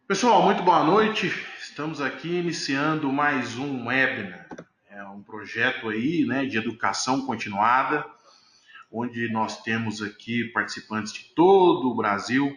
Pessoal, muito boa noite. Estamos aqui iniciando mais um webinar. É um projeto aí, né, de educação continuada, onde nós temos aqui participantes de todo o Brasil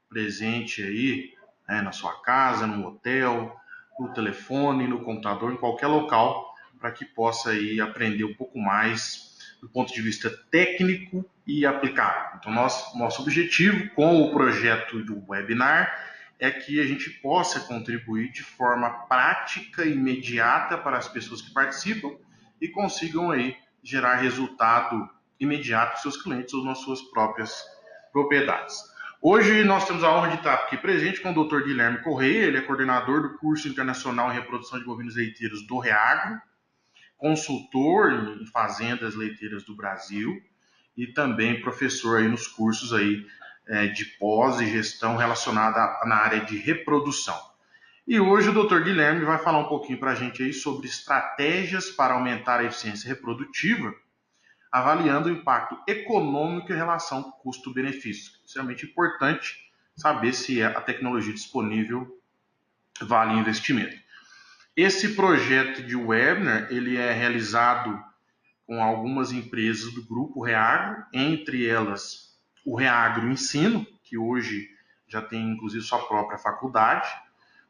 presente aí, né, na sua casa, no hotel, no telefone, no computador, em qualquer local, para que possa aí aprender um pouco mais do ponto de vista técnico e aplicável. Então, nosso objetivo com o projeto do webinar é que a gente possa contribuir de forma prática e imediata para as pessoas que participam e consigam aí gerar resultado imediato para seus clientes ou nas suas próprias propriedades. Hoje nós temos a honra de estar aqui presente com o Dr. Guilherme Correia, ele é coordenador do curso internacional em reprodução de bovinos leiteiros do Reagro, consultor em fazendas leiteiras do Brasil e também professor aí nos cursos aí de pós e gestão relacionada na área de reprodução. E hoje o Dr. Guilherme vai falar um pouquinho para a gente aí sobre estratégias para aumentar a eficiência reprodutiva, avaliando o impacto econômico em relação ao custo-benefício. Extremamente importante saber se a tecnologia disponível vale investimento. Esse projeto de webinar ele é realizado com algumas empresas do grupo Reagro, entre elas o Reagro Ensino, que hoje já tem inclusive sua própria faculdade,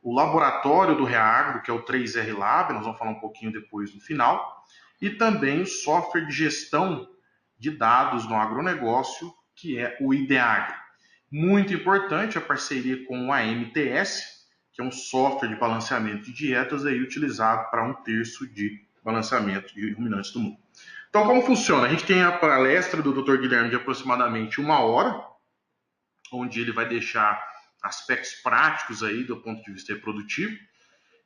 o laboratório do Reagro, que é o 3R Lab, nós vamos falar um pouquinho depois no final, e também o software de gestão de dados no agronegócio, que é o IDEAGRE. Muito importante a parceria com o AMTS, que é um software de balanceamento de dietas aí utilizado para 1/3 de balanceamento de ruminantes do mundo. Então, como funciona? A gente tem a palestra do Dr. Guilherme de aproximadamente 1 hora, onde ele vai deixar aspectos práticos aí do ponto de vista reprodutivo.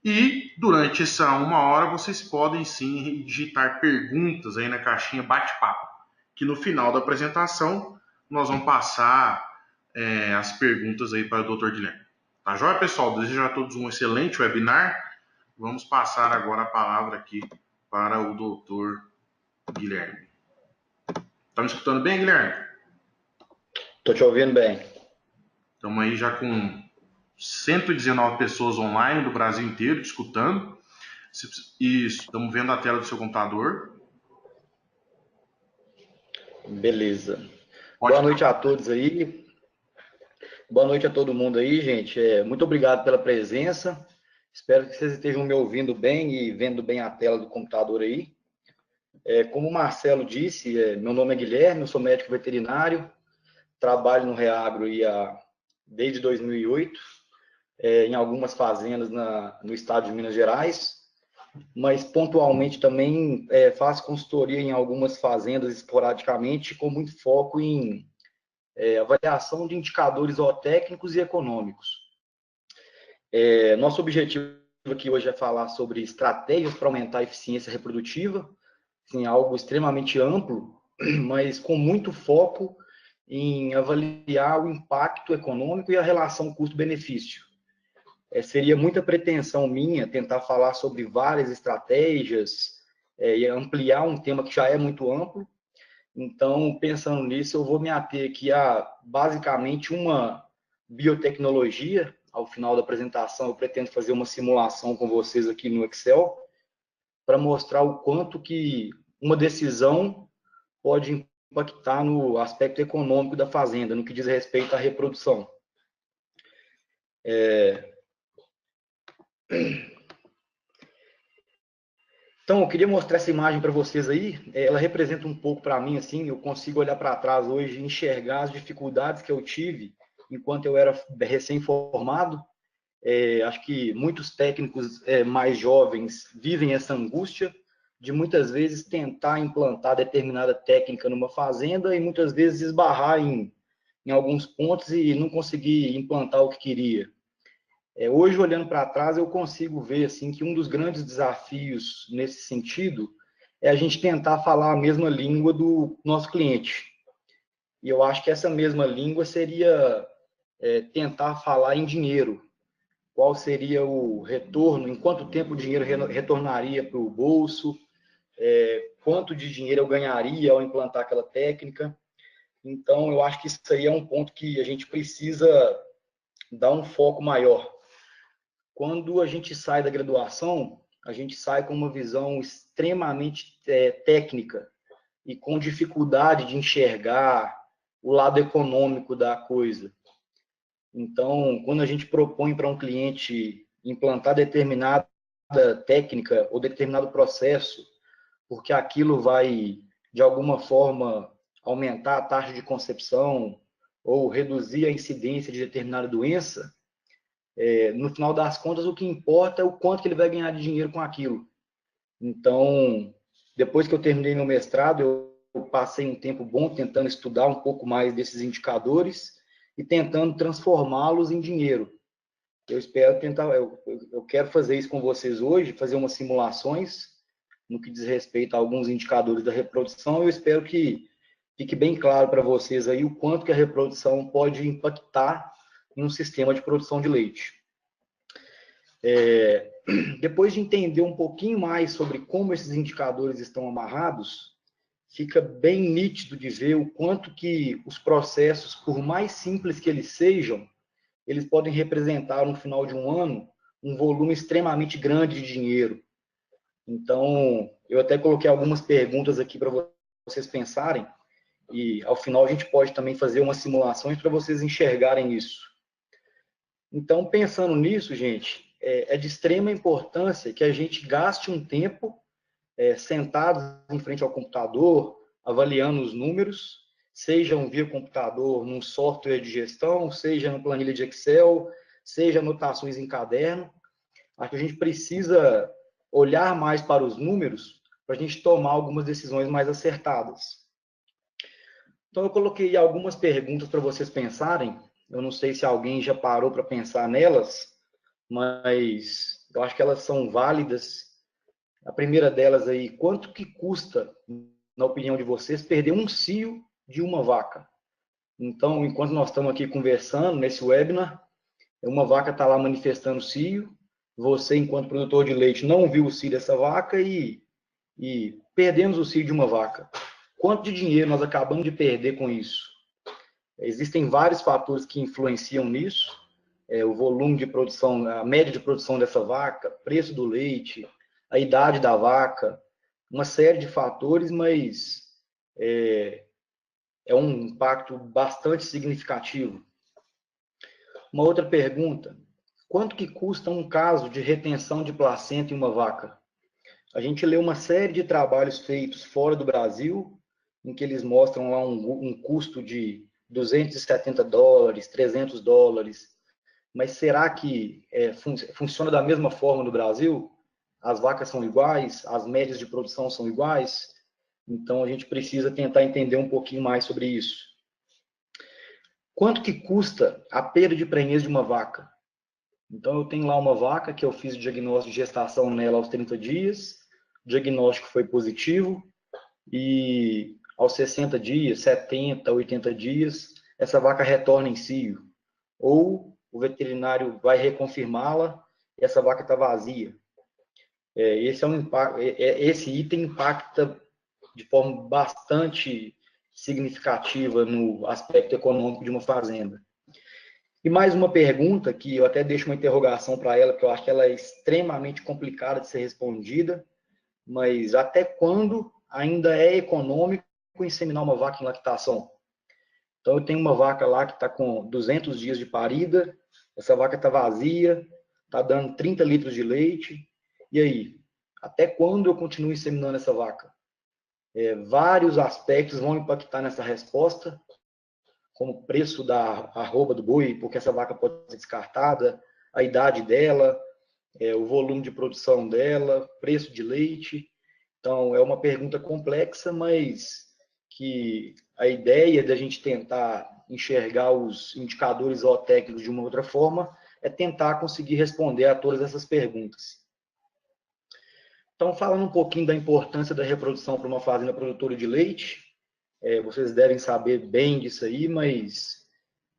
E durante essa 1 hora vocês podem sim digitar perguntas aí na caixinha bate-papo, que no final da apresentação nós vamos passar as perguntas aí para o Dr. Guilherme. Tá joia, pessoal? Desejo a todos um excelente webinar. Vamos passar agora a palavra aqui para o Dr. Guilherme. Tá me escutando bem, Guilherme? Estou te ouvindo bem. Estamos aí já com 119 pessoas online do Brasil inteiro escutando. Isso, estamos vendo a tela do seu computador. Beleza. Pode Boa noite a falar. todos aí. Boa noite a todo mundo aí, gente. Muito obrigado pela presença. Espero que vocês estejam me ouvindo bem e vendo bem a tela do computador aí. Como o Marcelo disse, meu nome é Guilherme, eu sou médico veterinário, trabalho no Reagro desde 2008, em algumas fazendas no estado de Minas Gerais, mas pontualmente também faço consultoria em algumas fazendas esporadicamente, com muito foco em avaliação de indicadores zootécnicos e econômicos. Nosso objetivo aqui hoje é falar sobre estratégias para aumentar a eficiência reprodutiva, assim, algo extremamente amplo, mas com muito foco em avaliar o impacto econômico e a relação custo-benefício. Seria muita pretensão minha tentar falar sobre várias estratégias e ampliar um tema que já é muito amplo. Então, pensando nisso, eu vou me ater aqui a basicamente uma biotecnologia. Ao final da apresentação, eu pretendo fazer uma simulação com vocês aqui no Excel para mostrar o quanto que uma decisão pode impactar no aspecto econômico da fazenda, no que diz respeito à reprodução. Então, eu queria mostrar essa imagem para vocês aí. Ela representa um pouco para mim, assim, eu consigo olhar para trás hoje e enxergar as dificuldades que eu tive enquanto eu era recém-formado. Acho que muitos técnicos mais jovens vivem essa angústia de muitas vezes tentar implantar determinada técnica numa fazenda e muitas vezes esbarrar em alguns pontos e não conseguir implantar o que queria. Hoje, olhando para trás, eu consigo ver assim, que um dos grandes desafios nesse sentido é a gente tentar falar a mesma língua do nosso cliente. E eu acho que essa mesma língua seria tentar falar em dinheiro. Qual seria o retorno, em quanto tempo o dinheiro retornaria para o bolso, quanto de dinheiro eu ganharia ao implantar aquela técnica. Então, eu acho que isso aí é um ponto que a gente precisa dar um foco maior. quando a gente sai da graduação, a gente sai com uma visão extremamente técnica e com dificuldade de enxergar o lado econômico da coisa. Então, quando a gente propõe para um cliente implantar determinada técnica ou determinado processo, porque aquilo vai, de alguma forma, aumentar a taxa de concepção ou reduzir a incidência de determinada doença, no final das contas, o que importa é o quanto que ele vai ganhar de dinheiro com aquilo. Então, depois que eu terminei meu mestrado, eu passei um tempo bom tentando estudar um pouco mais desses indicadores e tentando transformá-los em dinheiro. Eu espero tentar, eu quero fazer isso com vocês hoje, fazer umas simulações no que diz respeito a alguns indicadores da reprodução. Eu espero que fique bem claro para vocês aí o quanto que a reprodução pode impactar em um sistema de produção de leite. Depois de entender um pouquinho mais sobre como esses indicadores estão amarrados, fica bem nítido de ver o quanto que os processos, por mais simples que eles sejam, eles podem representar no final de um ano um volume extremamente grande de dinheiro. Então, eu até coloquei algumas perguntas aqui para vocês pensarem e ao final a gente pode também fazer umas simulações para vocês enxergarem isso. Então, pensando nisso, gente, é de extrema importância que a gente gaste um tempo sentados em frente ao computador, avaliando os números, sejam via computador, num software de gestão, seja na planilha de Excel, seja anotações em caderno. Acho que a gente precisa olhar mais para os números para a gente tomar algumas decisões mais acertadas. Então, eu coloquei algumas perguntas para vocês pensarem. Eu não sei se alguém já parou para pensar nelas, mas eu acho que elas são válidas. A primeira delas aí, quanto que custa, na opinião de vocês, perder um cio de uma vaca? Então, enquanto nós estamos aqui conversando nesse webinar, uma vaca está lá manifestando cio, você, enquanto produtor de leite, não viu o cio dessa vaca e perdemos o cio de uma vaca. Quanto de dinheiro nós acabamos de perder com isso? Existem vários fatores que influenciam nisso, o volume de produção, a média de produção dessa vaca, preço do leite, a idade da vaca, uma série de fatores, mas é um impacto bastante significativo. Uma outra pergunta, quanto que custa um caso de retenção de placenta em uma vaca? A gente lê uma série de trabalhos feitos fora do Brasil, em que eles mostram lá um custo de $270, $300, mas será que funciona da mesma forma no Brasil? As vacas são iguais? As médias de produção são iguais? Então, a gente precisa tentar entender um pouquinho mais sobre isso. Quanto que custa a perda de prenhez de uma vaca? Então, eu tenho lá uma vaca que eu fiz o diagnóstico de gestação nela aos 30 dias, o diagnóstico foi positivo, e aos 60 dias, 70, 80 dias, essa vaca retorna em cio. Ou o veterinário vai reconfirmá-la e essa vaca está vazia. Esse item impacta de forma bastante significativa no aspecto econômico de uma fazenda. E mais uma pergunta, que eu até deixo uma interrogação para ela, porque eu acho que ela é extremamente complicada de ser respondida, mas até quando ainda é econômico inseminar uma vaca em lactação? Então, eu tenho uma vaca lá que está com 200 dias de parida, essa vaca está vazia, está dando 30 litros de leite, e aí? Até quando eu continuo inseminando essa vaca? Vários aspectos vão impactar nessa resposta, como o preço da arroba do boi, porque essa vaca pode ser descartada, a idade dela, o volume de produção dela, preço de leite. Então, é uma pergunta complexa, mas que a ideia da gente tentar enxergar os indicadores zootécnicos de uma outra forma é tentar conseguir responder a todas essas perguntas. Então, falando um pouquinho da importância da reprodução para uma fazenda produtora de leite, vocês devem saber bem disso aí, mas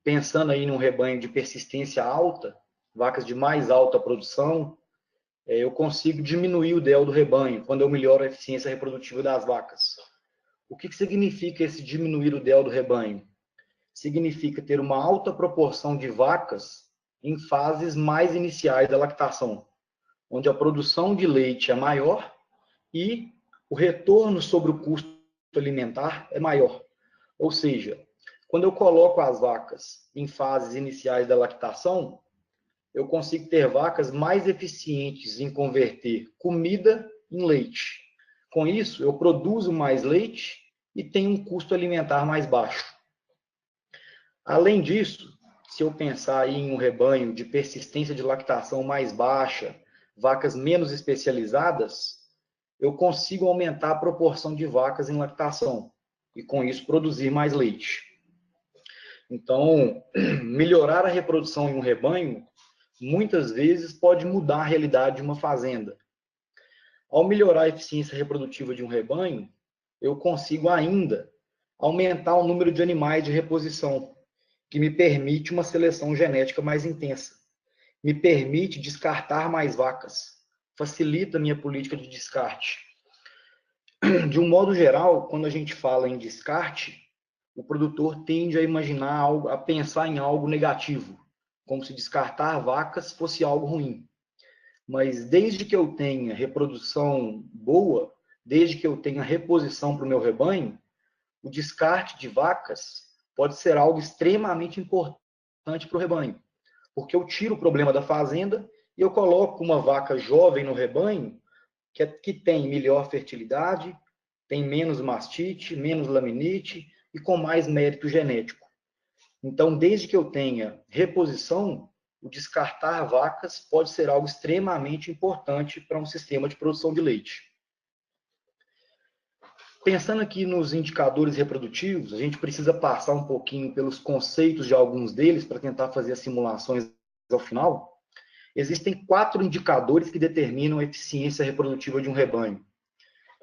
pensando aí num rebanho de persistência alta, vacas de mais alta produção, eu consigo diminuir o DEL do rebanho quando eu melhoro a eficiência reprodutiva das vacas. O que significa esse diminuir o DEL do rebanho? Significa ter uma alta proporção de vacas em fases mais iniciais da lactação, onde a produção de leite é maior e o retorno sobre o custo alimentar é maior. Ou seja, quando eu coloco as vacas em fases iniciais da lactação, eu consigo ter vacas mais eficientes em converter comida em leite. Com isso, eu produzo mais leite e tenho um custo alimentar mais baixo. Além disso, se eu pensar em um rebanho de persistência de lactação mais baixa, vacas menos especializadas, eu consigo aumentar a proporção de vacas em lactação e, com isso, produzir mais leite. Então, melhorar a reprodução em um rebanho, muitas vezes, pode mudar a realidade de uma fazenda. Ao melhorar a eficiência reprodutiva de um rebanho, eu consigo ainda aumentar o número de animais de reposição, que me permite uma seleção genética mais intensa. Me permite descartar mais vacas. Facilita a minha política de descarte. De um modo geral, quando a gente fala em descarte, o produtor tende a imaginar algo, a pensar em algo negativo, como se descartar vacas fosse algo ruim. Mas desde que eu tenha reprodução boa, desde que eu tenha reposição para o meu rebanho, o descarte de vacas pode ser algo extremamente importante para o rebanho, porque eu tiro o problema da fazenda e eu coloco uma vaca jovem no rebanho que tem melhor fertilidade, tem menos mastite, menos laminite e com mais mérito genético. Então, desde que eu tenha reposição, o descartar vacas pode ser algo extremamente importante para um sistema de produção de leite. Pensando aqui nos indicadores reprodutivos, a gente precisa passar um pouquinho pelos conceitos de alguns deles para tentar fazer as simulações ao final. Existem 4 indicadores que determinam a eficiência reprodutiva de um rebanho.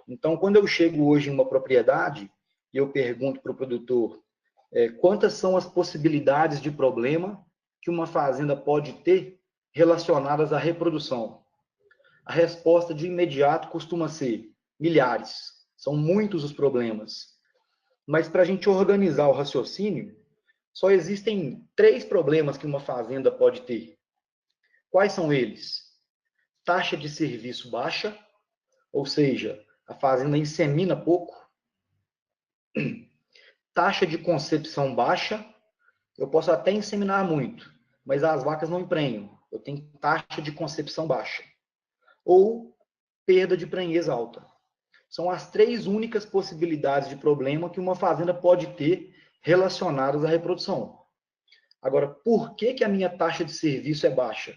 Então, quando eu chego hoje em uma propriedade e eu pergunto para o produtor quantas são as possibilidades de problema que uma fazenda pode ter relacionadas à reprodução, a resposta de imediato costuma ser milhares. São muitos os problemas. Mas para a gente organizar o raciocínio, só existem 3 problemas que uma fazenda pode ter. Quais são eles? Taxa de serviço baixa, ou seja, a fazenda insemina pouco. Taxa de concepção baixa, eu posso até inseminar muito, mas as vacas não emprenham. Eu tenho taxa de concepção baixa. Ou perda de prenhez alta. São as 3 únicas possibilidades de problema que uma fazenda pode ter relacionadas à reprodução. Agora, por que a minha taxa de serviço é baixa?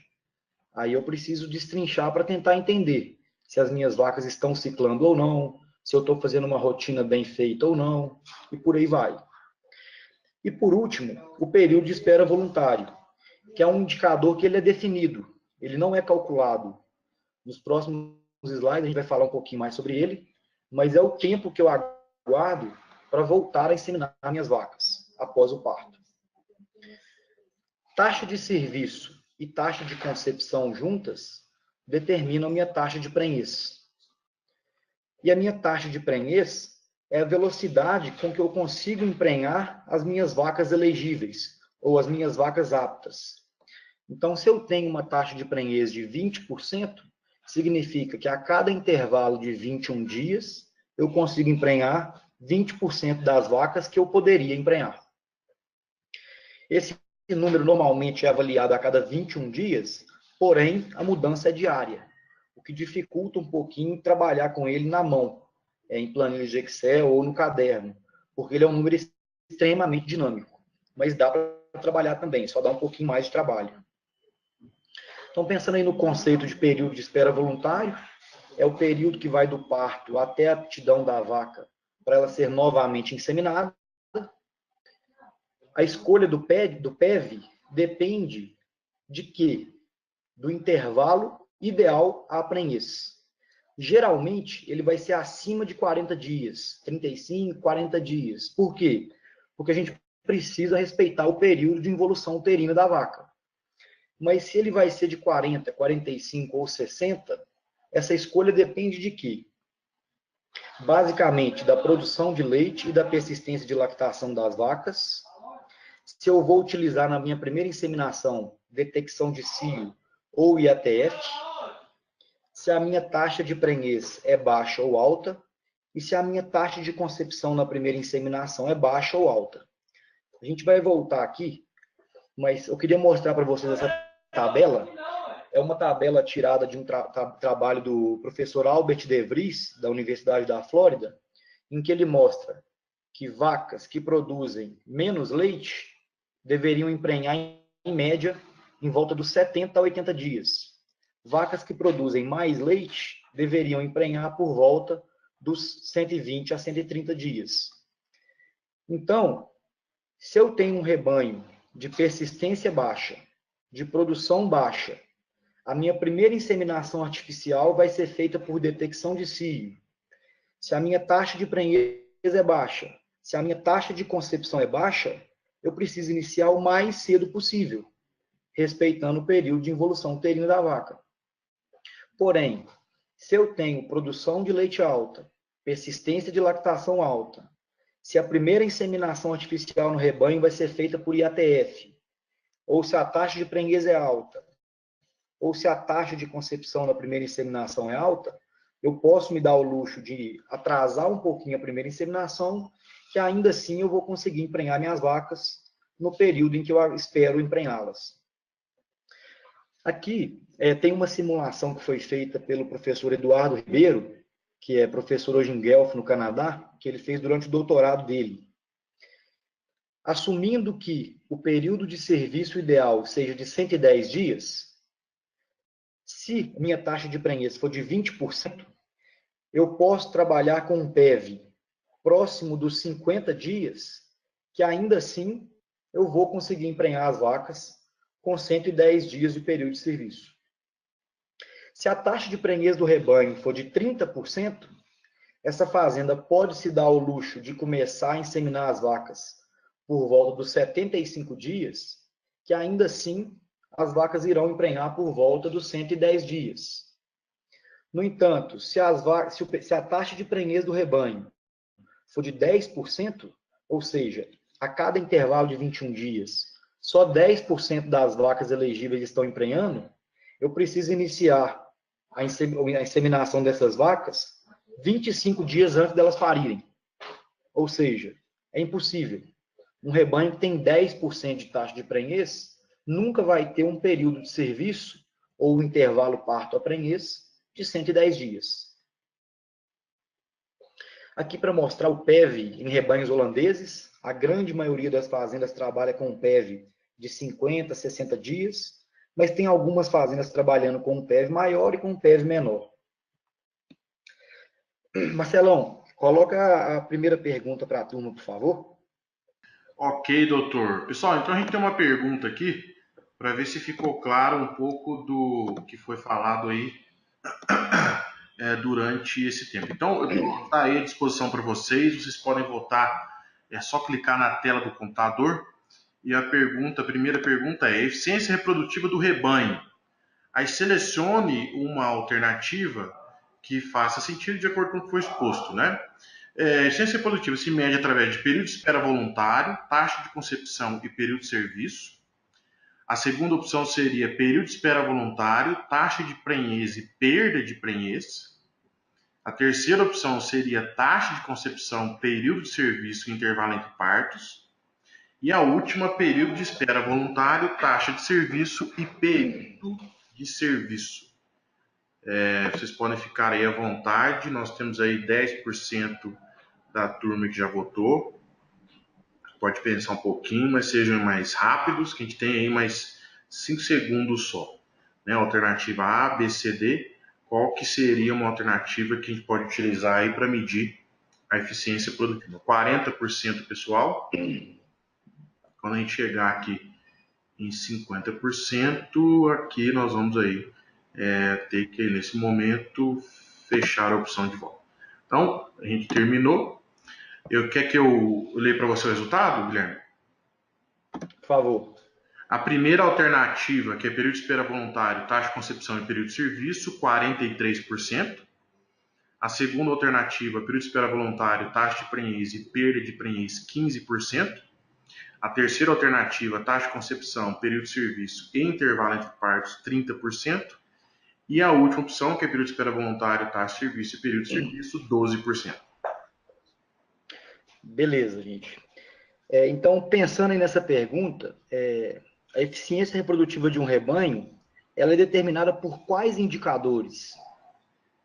Aí eu preciso destrinchar para tentar entender se as minhas vacas estão ciclando ou não, se eu estou fazendo uma rotina bem feita ou não, e por aí vai. E por último, o período de espera voluntário, que é um indicador que ele é definido, ele não é calculado. Nos próximos slides a gente vai falar um pouquinho mais sobre ele, mas é o tempo que eu aguardo para voltar a inseminar minhas vacas após o parto. Taxa de serviço e taxa de concepção juntas determinam a minha taxa de prenhez. E a minha taxa de prenhez é a velocidade com que eu consigo emprenhar as minhas vacas elegíveis, ou as minhas vacas aptas. Então, se eu tenho uma taxa de prenhez de 20%, significa que a cada intervalo de 21 dias, eu consigo emprenhar 20% das vacas que eu poderia emprenhar. Esse número normalmente é avaliado a cada 21 dias, porém, a mudança é diária, o que dificulta um pouquinho trabalhar com ele na mão, em planilha de Excel ou no caderno, porque ele é um número extremamente dinâmico, mas dá para trabalhar também, só dá um pouquinho mais de trabalho. Então, pensando aí no conceito de período de espera voluntário, é o período que vai do parto até a aptidão da vaca para ela ser novamente inseminada. A escolha do PEV depende de quê? Do intervalo ideal à prenhez. Geralmente, ele vai ser acima de 40 dias, 35, 40 dias. Por quê? Porque a gente precisa respeitar o período de involução uterina da vaca. Mas se ele vai ser de 40, 45 ou 60, essa escolha depende de quê? Basicamente, da produção de leite e da persistência de lactação das vacas. Se eu vou utilizar na minha primeira inseminação detecção de cio ou IATF, se a minha taxa de prenhez é baixa ou alta, e se a minha taxa de concepção na primeira inseminação é baixa ou alta. A gente vai voltar aqui, mas eu queria mostrar para vocês essa tabela. É uma tabela tirada de um trabalho do professor Albert De Vries, da Universidade da Flórida, em que ele mostra que vacas que produzem menos leite deveriam emprenhar, em média, em volta dos 70 a 80 dias. Vacas que produzem mais leite deveriam emprenhar por volta dos 120 a 130 dias. Então, se eu tenho um rebanho de persistência baixa, de produção baixa, a minha primeira inseminação artificial vai ser feita por detecção de cio. Se a minha taxa de prenhez é baixa, se a minha taxa de concepção é baixa, eu preciso iniciar o mais cedo possível, respeitando o período de involução uterina da vaca. Porém, se eu tenho produção de leite alta, persistência de lactação alta, se a primeira inseminação artificial no rebanho vai ser feita por IATF, ou se a taxa de prenhez é alta, ou se a taxa de concepção na primeira inseminação é alta, eu posso me dar o luxo de atrasar um pouquinho a primeira inseminação, que ainda assim eu vou conseguir emprenhar minhas vacas no período em que eu espero emprenhá-las. Aqui tem uma simulação que foi feita pelo professor Eduardo Ribeiro, que é professor hoje em Guelph, no Canadá, que ele fez durante o doutorado dele. Assumindo que o período de serviço ideal seja de 110 dias, se minha taxa de prenhez for de 20%, eu posso trabalhar com um PEV próximo dos 50 dias, que ainda assim eu vou conseguir emprenhar as vacas com 110 dias de período de serviço. Se a taxa de prenhez do rebanho for de 30%, essa fazenda pode se dar ao luxo de começar a inseminar as vacas por volta dos 75 dias, que ainda assim as vacas irão emprenhar por volta dos 110 dias. No entanto, se a taxa de prenhez do rebanho for de 10%, ou seja, a cada intervalo de 21 dias, só 10% das vacas elegíveis estão emprenhando, eu preciso iniciar a inseminação dessas vacas 25 dias antes delas parirem. Ou seja, é impossível. Um rebanho que tem 10% de taxa de prenhez nunca vai ter um período de serviço ou um intervalo parto a prenhez de 110 dias. Aqui para mostrar o PEV em rebanhos holandeses, a grande maioria das fazendas trabalha com um PEV de 50 a 60 dias, mas tem algumas fazendas trabalhando com um PEV maior e com um PEV menor. Marcelão, coloca a primeira pergunta para a turma, por favor. Ok, doutor. Pessoal, então a gente tem uma pergunta aqui para ver se ficou claro um pouco do que foi falado aí durante esse tempo. Então, eu vou estar aí à disposição para vocês podem votar, é só clicar na tela do computador. E a primeira pergunta é: eficiência reprodutiva do rebanho. Aí selecione uma alternativa que faça sentido de acordo com o que foi exposto, né? Eficiência reprodutiva se mede através de período de espera voluntário, taxa de concepção e período de serviço. A segunda opção seria período de espera voluntário, taxa de prenhez e perda de prenhez. A terceira opção seria taxa de concepção, período de serviço e intervalo entre partos. E a última, período de espera voluntário, taxa de serviço e período de serviço. Vocês podem ficar aí à vontade, nós temos aí 10% da turma que já votou. Pode pensar um pouquinho, mas sejam mais rápidos, que a gente tem aí mais 5 segundos só. Né? Alternativa A, B, C, D. Qual que seria uma alternativa que a gente pode utilizar aí para medir a eficiência produtiva? 40% pessoal. Quando a gente chegar aqui em 50%, aqui nós vamos aí ter que, nesse momento, fechar a opção de voto. Então, a gente terminou. Quer que eu leia para você o resultado, Guilherme? Por favor. A primeira alternativa, que é período de espera voluntário, taxa de concepção e período de serviço, 43%. A segunda alternativa, período de espera voluntário, taxa de prenhez e perda de prenhez, 15%. A terceira alternativa, taxa de concepção, período de serviço e intervalo entre partos, 30%. E a última opção, que é período de espera voluntário, taxa de serviço e período de serviço, 12%. Beleza, gente. Então, pensando aí nessa pergunta, a eficiência reprodutiva de um rebanho, ela é determinada por quais indicadores?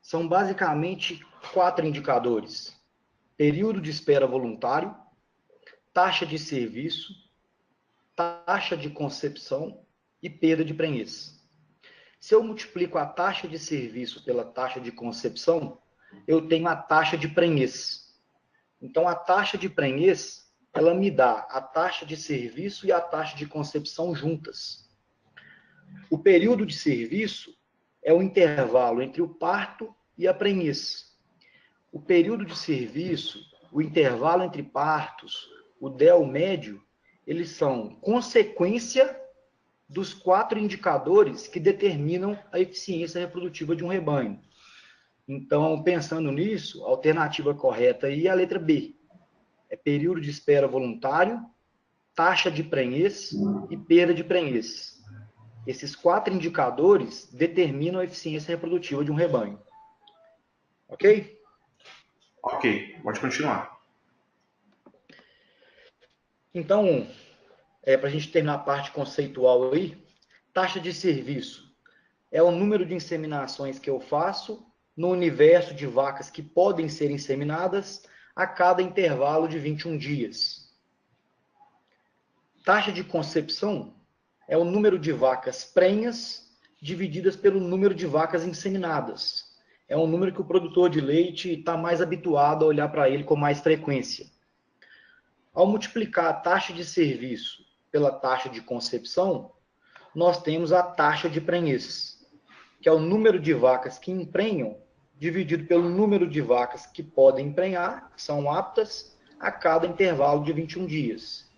São basicamente 4 indicadores: período de espera voluntário, taxa de serviço, taxa de concepção e perda de prenhez. Se eu multiplico a taxa de serviço pela taxa de concepção, eu tenho a taxa de prenhez. Então, a taxa de prenhez, ela me dá a taxa de serviço e a taxa de concepção juntas. O período de serviço é o intervalo entre o parto e a prenhez. O período de serviço, o intervalo entre partos, o DEL médio, eles são consequência dos 4 indicadores que determinam a eficiência reprodutiva de um rebanho. Então, pensando nisso, a alternativa correta aí é a letra B. É período de espera voluntário, taxa de prenhez e perda de prenhez. Esses 4 indicadores determinam a eficiência reprodutiva de um rebanho. Ok? Ok, pode continuar. Então, para a gente terminar a parte conceitual aí, taxa de serviço é o número de inseminações que eu faço no universo de vacas que podem ser inseminadas a cada intervalo de 21 dias. Taxa de concepção é o número de vacas prenhas divididas pelo número de vacas inseminadas. É um número que o produtor de leite está mais habituado a olhar para ele com mais frequência. Ao multiplicar a taxa de serviço pela taxa de concepção, nós temos a taxa de prenhez, que é o número de vacas que emprenham, dividido pelo número de vacas que podem emprenhar, que são aptas, a cada intervalo de 21 dias.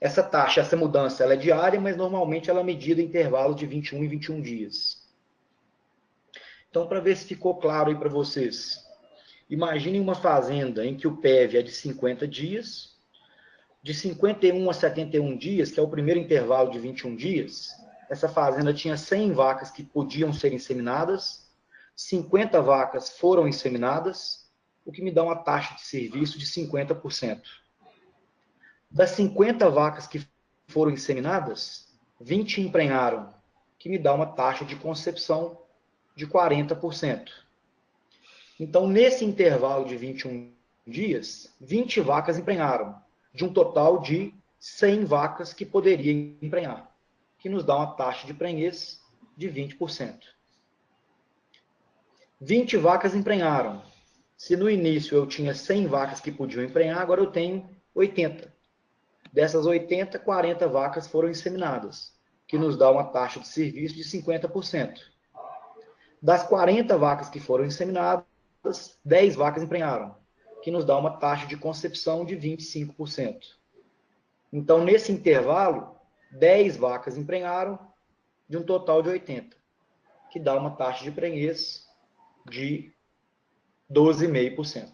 Essa taxa, essa mudança, ela é diária, mas normalmente ela é medida em intervalos de 21 e 21 dias. Então, para ver se ficou claro aí para vocês, imaginem uma fazenda em que o PEV é de 50 dias, de 51 a 71 dias, que é o primeiro intervalo de 21 dias, essa fazenda tinha 100 vacas que podiam ser inseminadas, 50 vacas foram inseminadas, o que me dá uma taxa de serviço de 50%. Das 50 vacas que foram inseminadas, 20 emprenharam, que me dá uma taxa de concepção de 40%. Então, nesse intervalo de 21 dias, 20 vacas emprenharam, de um total de 100 vacas que poderiam emprenhar, que nos dá uma taxa de prenhez de 20%. 20 vacas emprenharam. Se no início eu tinha 100 vacas que podiam emprenhar, agora eu tenho 80. Dessas 80, 40 vacas foram inseminadas, que nos dá uma taxa de serviço de 50%. Das 40 vacas que foram inseminadas, 10 vacas emprenharam, que nos dá uma taxa de concepção de 25%. Então, nesse intervalo, 10 vacas emprenharam de um total de 80, que dá uma taxa de prenhez de 12,5%.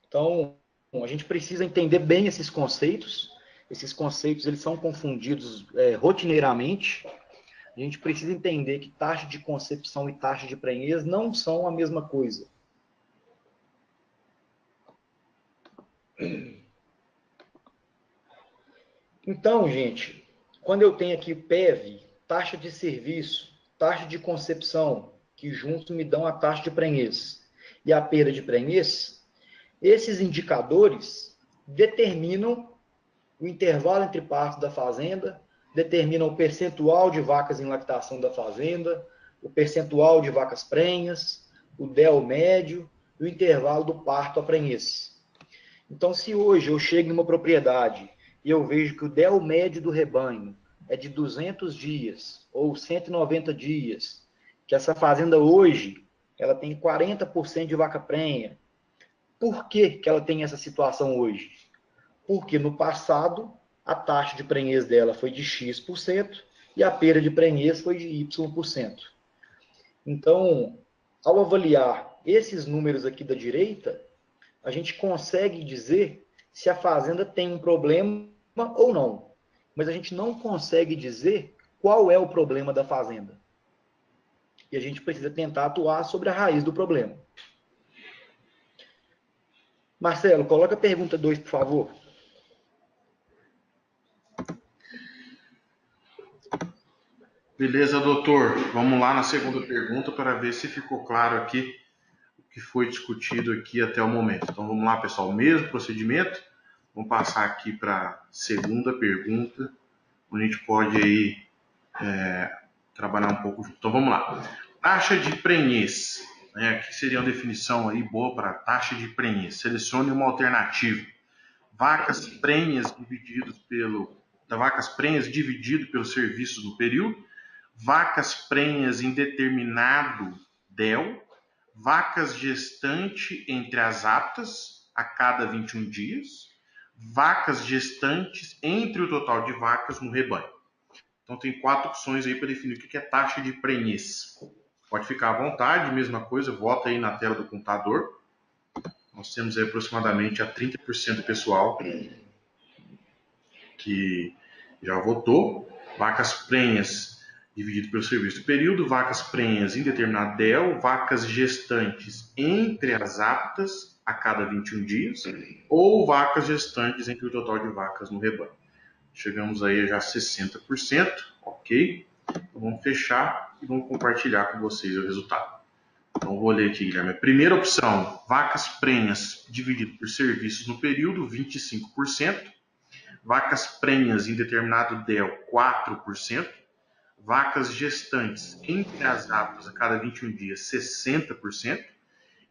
Então, a gente precisa entender bem esses conceitos. Esses conceitos eles são confundidos rotineiramente. A gente precisa entender que taxa de concepção e taxa de prenhez não são a mesma coisa. Então, gente, quando eu tenho aqui PEV, taxa de serviço, taxa de concepção, que juntos me dão a taxa de prenhez e a perda de prenhez, esses indicadores determinam o intervalo entre partos da fazenda, determinam o percentual de vacas em lactação da fazenda, o percentual de vacas prenhas, o DEL médio e o intervalo do parto a prenhez. Então, se hoje eu chego em uma propriedade e eu vejo que o DEL médio do rebanho é de 200 dias ou 190 dias, que essa fazenda hoje ela tem 40% de vaca prenha, por que ela tem essa situação hoje? Porque no passado a taxa de prenhez dela foi de X% e a perda de prenhez foi de Y%. Então, ao avaliar esses números aqui da direita, a gente consegue dizer se a fazenda tem um problema ou não. Mas a gente não consegue dizer qual é o problema da fazenda. E a gente precisa tentar atuar sobre a raiz do problema. Marcelo, coloca a pergunta 2, por favor. Beleza, doutor. Vamos lá na segunda pergunta para ver se ficou claro aqui o que foi discutido aqui até o momento. Então vamos lá, pessoal. Mesmo procedimento. Vamos passar aqui para a segunda pergunta, onde a gente pode aí trabalhar um pouco. Então vamos lá. Taxa de prenhez. Aqui seria uma definição aí boa para taxa de prenhez. Selecione uma alternativa. Vacas prenhas dividido pelos serviços no período, vacas prenhas em determinado DEL, vacas gestante entre as aptas a cada 21 dias, vacas gestantes entre o total de vacas no rebanho. Então tem 4 opções aí para definir o que é taxa de prenhez. Pode ficar à vontade, mesma coisa, vota aí na tela do computador. Nós temos aí aproximadamente a 30% do pessoal que já votou. Vacas prenhas dividido pelo serviço do período, vacas prenhas em determinado DEL, vacas gestantes entre as aptas a cada 21 dias, ou vacas gestantes entre o total de vacas no rebanho. Chegamos aí a já 60%, ok? Então vamos fechar e vamos compartilhar com vocês o resultado. Então vou ler aqui, Guilherme. Primeira opção, vacas prenhas dividido por serviços no período, 25%. Vacas prenhas em determinado DEL, 4%. Vacas gestantes entre as aptas a cada 21 dias, 60%.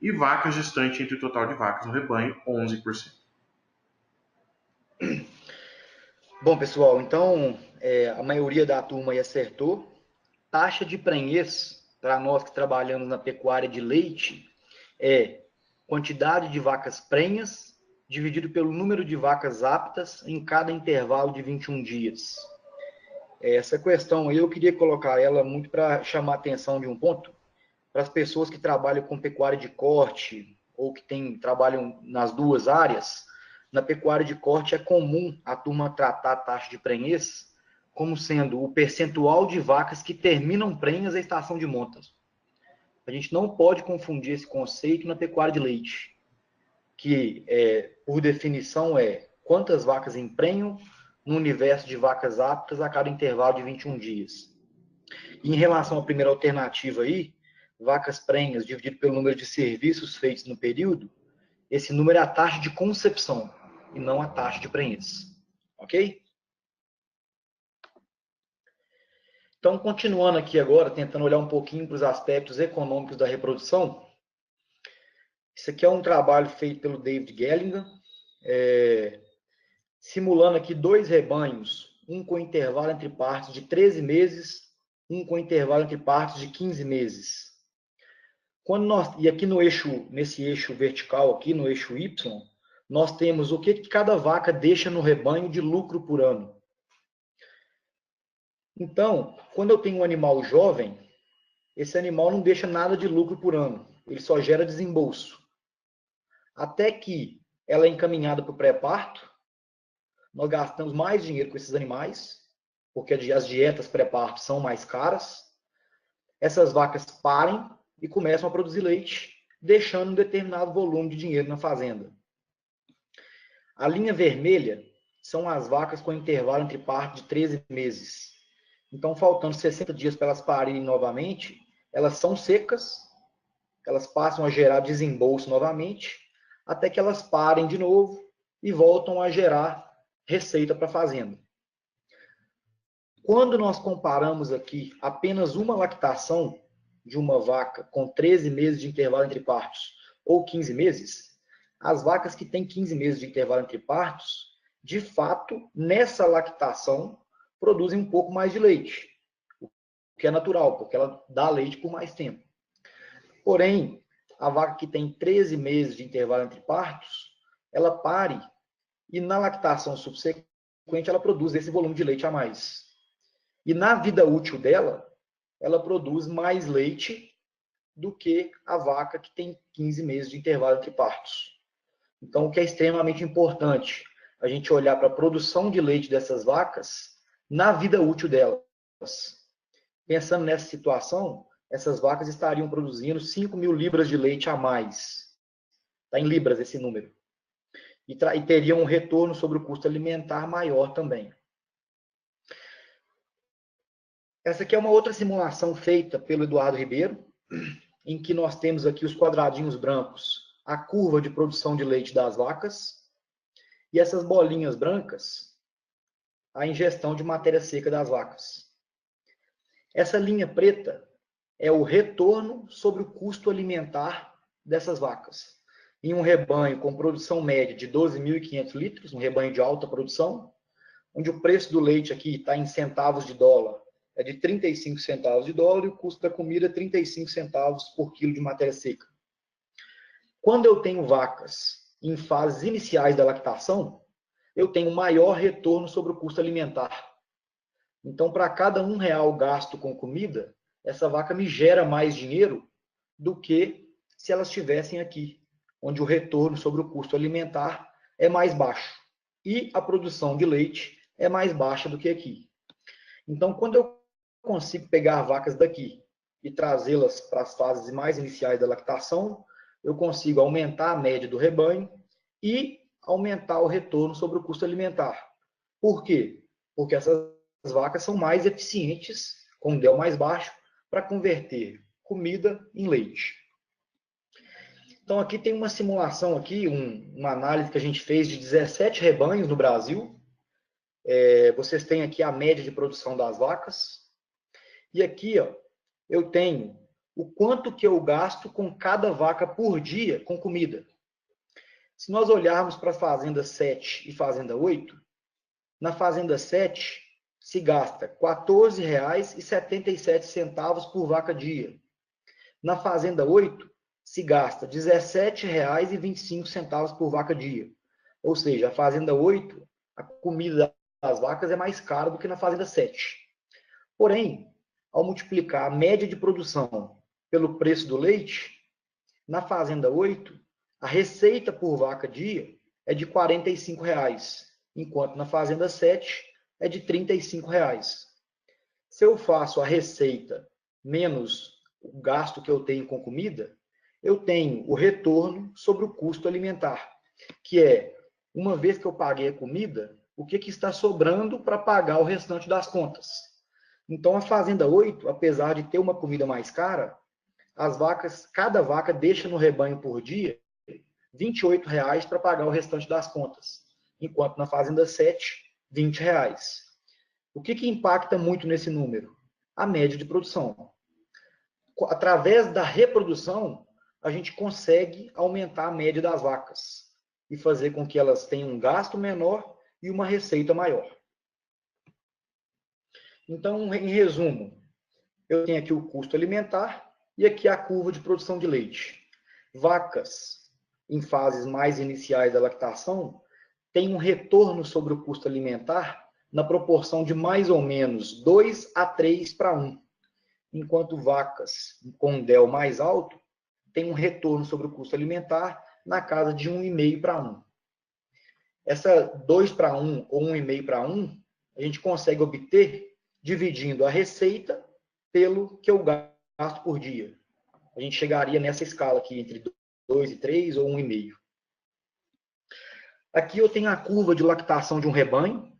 E vacas gestantes entre o total de vacas no rebanho, 11%. Bom, pessoal, então a maioria da turma aí acertou. Taxa de prenhez, para nós que trabalhamos na pecuária de leite, é quantidade de vacas prenhas dividido pelo número de vacas aptas em cada intervalo de 21 dias. Essa questão eu queria colocar ela muito para chamar a atenção de um ponto, para as pessoas que trabalham com pecuária de corte ou que trabalham nas duas áreas. Na pecuária de corte é comum a turma tratar a taxa de prenhez como sendo o percentual de vacas que terminam prenhas à estação de montas. A gente não pode confundir esse conceito na pecuária de leite, que, por definição, é quantas vacas emprenham no universo de vacas aptas a cada intervalo de 21 dias. E em relação à primeira alternativa aí, vacas prenhas dividido pelo número de serviços feitos no período, esse número é a taxa de concepção e não a taxa de prenhez. Ok? Então, continuando aqui agora, tentando olhar um pouquinho para os aspectos econômicos da reprodução, isso aqui é um trabalho feito pelo David Gellinger, simulando aqui 2 rebanhos, um com intervalo entre partos de 13 meses, um com intervalo entre partos de 15 meses. E aqui nesse eixo vertical, aqui no eixo Y, nós temos o que cada vaca deixa no rebanho de lucro por ano. Então, quando eu tenho um animal jovem, esse animal não deixa nada de lucro por ano, ele só gera desembolso. Até que ela é encaminhada para o pré-parto, nós gastamos mais dinheiro com esses animais, porque as dietas pré-parto são mais caras. Essas vacas parem e começam a produzir leite, deixando um determinado volume de dinheiro na fazenda. A linha vermelha são as vacas com intervalo entre parto de 13 meses. Então, faltando 60 dias para elas parirem novamente, elas são secas, elas passam a gerar desembolso novamente, até que elas parem de novo e voltam a gerar receita para a fazenda. Quando nós comparamos aqui apenas uma lactação de uma vaca com 13 meses de intervalo entre partos ou 15 meses, as vacas que têm 15 meses de intervalo entre partos, de fato, nessa lactação, produzem um pouco mais de leite, o que é natural, porque ela dá leite por mais tempo. Porém, a vaca que tem 13 meses de intervalo entre partos, ela pare e na lactação subsequente ela produz esse volume de leite a mais. E na vida útil dela, ela produz mais leite do que a vaca que tem 15 meses de intervalo entre partos. Então, o que é extremamente importante, a gente olhar para a produção de leite dessas vacas na vida útil delas. Pensando nessa situação, essas vacas estariam produzindo 5.000 libras de leite a mais. Está em libras esse número. E teriam um retorno sobre o custo alimentar maior também. Essa aqui é uma outra simulação feita pelo Eduardo Ribeiro, em que nós temos aqui os quadradinhos brancos, a curva de produção de leite das vacas, e essas bolinhas brancas, a ingestão de matéria seca das vacas. Essa linha preta é o retorno sobre o custo alimentar dessas vacas. Em um rebanho com produção média de 12.500 litros, um rebanho de alta produção, onde o preço do leite aqui está em centavos de dólar, é de 35 centavos de dólar e o custo da comida é 35 centavos por quilo de matéria seca. Quando eu tenho vacas em fases iniciais da lactação, eu tenho maior retorno sobre o custo alimentar. Então, para cada R$1 gasto com comida, essa vaca me gera mais dinheiro do que se elas estivessem aqui, onde o retorno sobre o custo alimentar é mais baixo. E a produção de leite é mais baixa do que aqui. Então, quando eu consigo pegar vacas daqui e trazê-las para as fases mais iniciais da lactação, eu consigo aumentar a média do rebanho e aumentar o retorno sobre o custo alimentar. Por quê? Porque essas vacas são mais eficientes, com um DEL mais baixo, para converter comida em leite. Então, aqui tem uma simulação, aqui, uma análise que a gente fez de 17 rebanhos no Brasil. Vocês têm aqui a média de produção das vacas. E aqui, ó, eu tenho o quanto que eu gasto com cada vaca por dia com comida. Se nós olharmos para a Fazenda 7 e Fazenda 8, na Fazenda 7 se gasta R$ 14,77 por vaca dia. Na Fazenda 8 se gasta R$ 17,25 por vaca dia. Ou seja, a Fazenda 8, a comida das vacas é mais cara do que na Fazenda 7. Porém, ao multiplicar a média de produção pelo preço do leite, na Fazenda 8, a receita por vaca dia é de R$ 45, enquanto na Fazenda 7 é de R$ 35. Se eu faço a receita menos o gasto que eu tenho com comida, eu tenho o retorno sobre o custo alimentar, que é, uma vez que eu paguei a comida, o que está sobrando para pagar o restante das contas. Então, a Fazenda 8, apesar de ter uma comida mais cara, as vacas, cada vaca deixa no rebanho por dia R$ 28 para pagar o restante das contas, enquanto na Fazenda 7, R$ 20. O que impacta muito nesse número? A média de produção. Através da reprodução, a gente consegue aumentar a média das vacas e fazer com que elas tenham um gasto menor e uma receita maior. Então, em resumo, eu tenho aqui o custo alimentar e aqui a curva de produção de leite. Vacas em fases mais iniciais da lactação têm um retorno sobre o custo alimentar na proporção de mais ou menos 2 a 3 para 1, enquanto vacas com um DEL mais alto têm um retorno sobre o custo alimentar na casa de 1,5 para 1. Essa 2 para 1 ou 1,5 para 1, a gente consegue obter dividindo a receita pelo que eu gasto por dia. A gente chegaria nessa escala aqui, entre 2 e 3 ou 1,5. Aqui eu tenho a curva de lactação de um rebanho.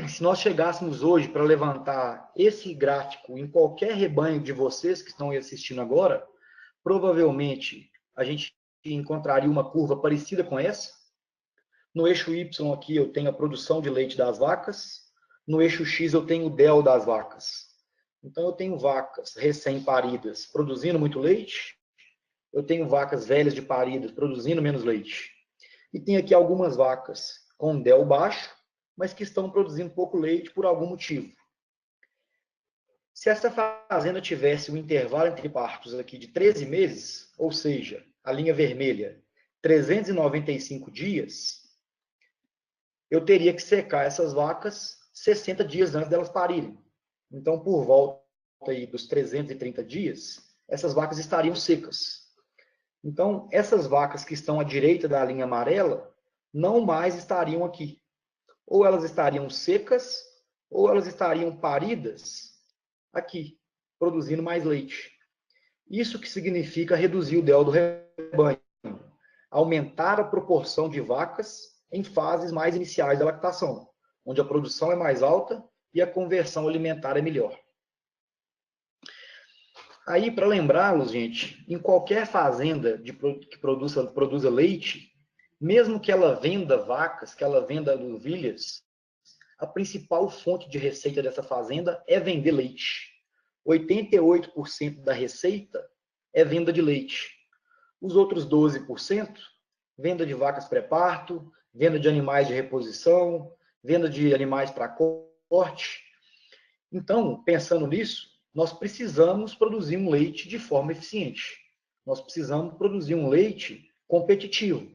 Se nós chegássemos hoje para levantar esse gráfico em qualquer rebanho de vocês que estão assistindo agora, provavelmente a gente encontraria uma curva parecida com essa. No eixo Y aqui eu tenho a produção de leite das vacas. No eixo X eu tenho o DEL das vacas. Então eu tenho vacas recém-paridas produzindo muito leite. Eu tenho vacas velhas de paridas produzindo menos leite. E tem aqui algumas vacas com DEL baixo, mas que estão produzindo pouco leite por algum motivo. Se essa fazenda tivesse um intervalo entre partos aqui de 13 meses, ou seja, a linha vermelha, 395 dias, eu teria que secar essas vacas 60 dias antes delas parirem. Então, por volta aí dos 330 dias, essas vacas estariam secas. Então, essas vacas que estão à direita da linha amarela não mais estariam aqui. Ou elas estariam secas, ou elas estariam paridas aqui, produzindo mais leite. Isso que significa reduzir o DEL do rebanho, aumentar a proporção de vacas em fases mais iniciais da lactação, onde a produção é mais alta e a conversão alimentar é melhor. Aí, para lembrá-los, gente, em qualquer fazenda que produza leite, mesmo que ela venda vacas, que ela venda novilhas, a principal fonte de receita dessa fazenda é vender leite. 88% da receita é venda de leite. Os outros 12%, venda de vacas pré-parto, venda de animais de reposição, venda de animais para corte. Então, pensando nisso, nós precisamos produzir um leite de forma eficiente. Nós precisamos produzir um leite competitivo.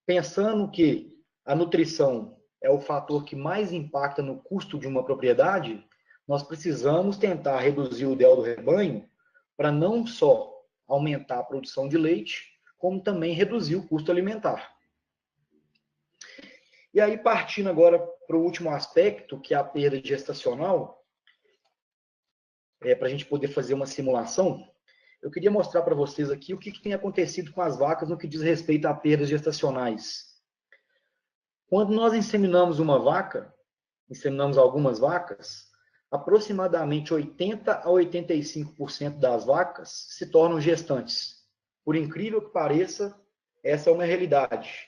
Pensando que a nutrição é o fator que mais impacta no custo de uma propriedade, nós precisamos tentar reduzir o DEL do rebanho para não só aumentar a produção de leite, como também reduzir o custo alimentar. E aí, partindo agora para o último aspecto, que é a perda gestacional, para a gente poder fazer uma simulação, eu queria mostrar para vocês aqui o que tem acontecido com as vacas no que diz respeito a perdas gestacionais. Quando nós inseminamos uma vaca, inseminamos algumas vacas, aproximadamente 80 a 85% das vacas se tornam gestantes. Por incrível que pareça, essa é uma realidade.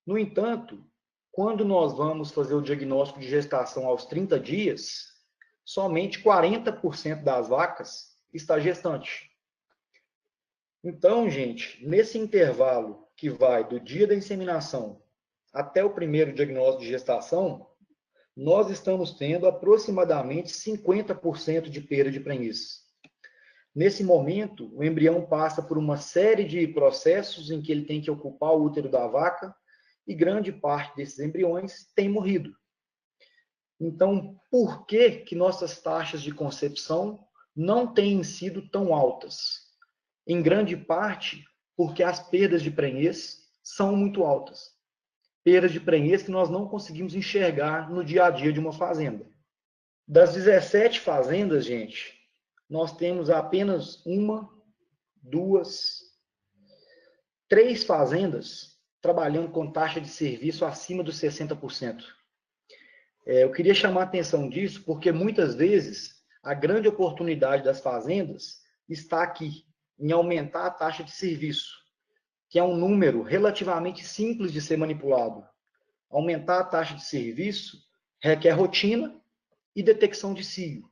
No entanto, quando nós vamos fazer o diagnóstico de gestação aos 30 dias, somente 40% das vacas está gestante. Então, gente, nesse intervalo que vai do dia da inseminação até o primeiro diagnóstico de gestação, nós estamos tendo aproximadamente 50% de perda de prenhez. Nesse momento, o embrião passa por uma série de processos em que ele tem que ocupar o útero da vaca e grande parte desses embriões tem morrido. Então, por que nossas taxas de concepção não têm sido tão altas? Em grande parte, porque as perdas de prenhez são muito altas. Perdas de prenhez que nós não conseguimos enxergar no dia a dia de uma fazenda. Das 17 fazendas, gente, nós temos apenas uma, duas, três fazendas trabalhando com taxa de serviço acima dos 60%. Eu queria chamar a atenção disso porque muitas vezes a grande oportunidade das fazendas está aqui, em aumentar a taxa de serviço, que é um número relativamente simples de ser manipulado. Aumentar a taxa de serviço requer rotina e detecção de cio.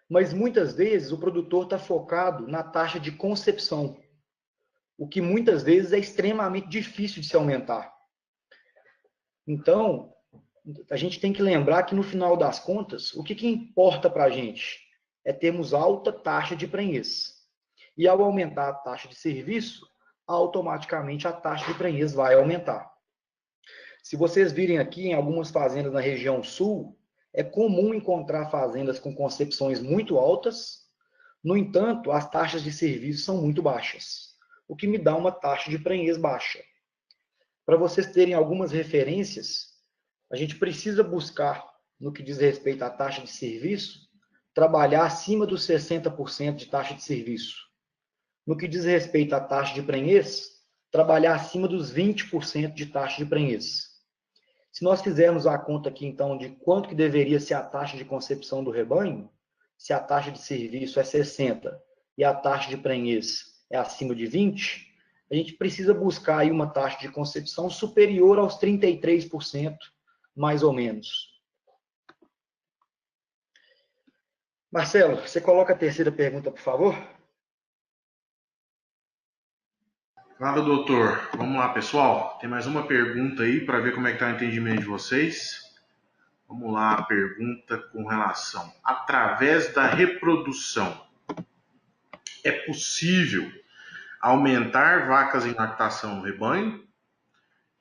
Mas muitas vezes o produtor está focado na taxa de concepção, o que muitas vezes é extremamente difícil de se aumentar. Então, a gente tem que lembrar que no final das contas, o que importa para a gente é termos alta taxa de prenhez. E ao aumentar a taxa de serviço, automaticamente a taxa de prenhez vai aumentar. Se vocês virem aqui em algumas fazendas na região sul, é comum encontrar fazendas com concepções muito altas, no entanto, as taxas de serviço são muito baixas, o que me dá uma taxa de prenhez baixa. Para vocês terem algumas referências, a gente precisa buscar, no que diz respeito à taxa de serviço, trabalhar acima dos 60% de taxa de serviço. No que diz respeito à taxa de prenhez, trabalhar acima dos 20% de taxa de prenhez. Se nós fizermos a conta aqui, então, de quanto que deveria ser a taxa de concepção do rebanho, se a taxa de serviço é 60 e a taxa de prenhez é acima de 20, a gente precisa buscar aí uma taxa de concepção superior aos 33%, mais ou menos. Marcelo, você coloca a terceira pergunta, por favor? Fala, doutor. Vamos lá, pessoal. Tem mais uma pergunta aí para ver como é que está o entendimento de vocês. Vamos lá, a pergunta com relação. Através da reprodução, é possível aumentar vacas em lactação no rebanho,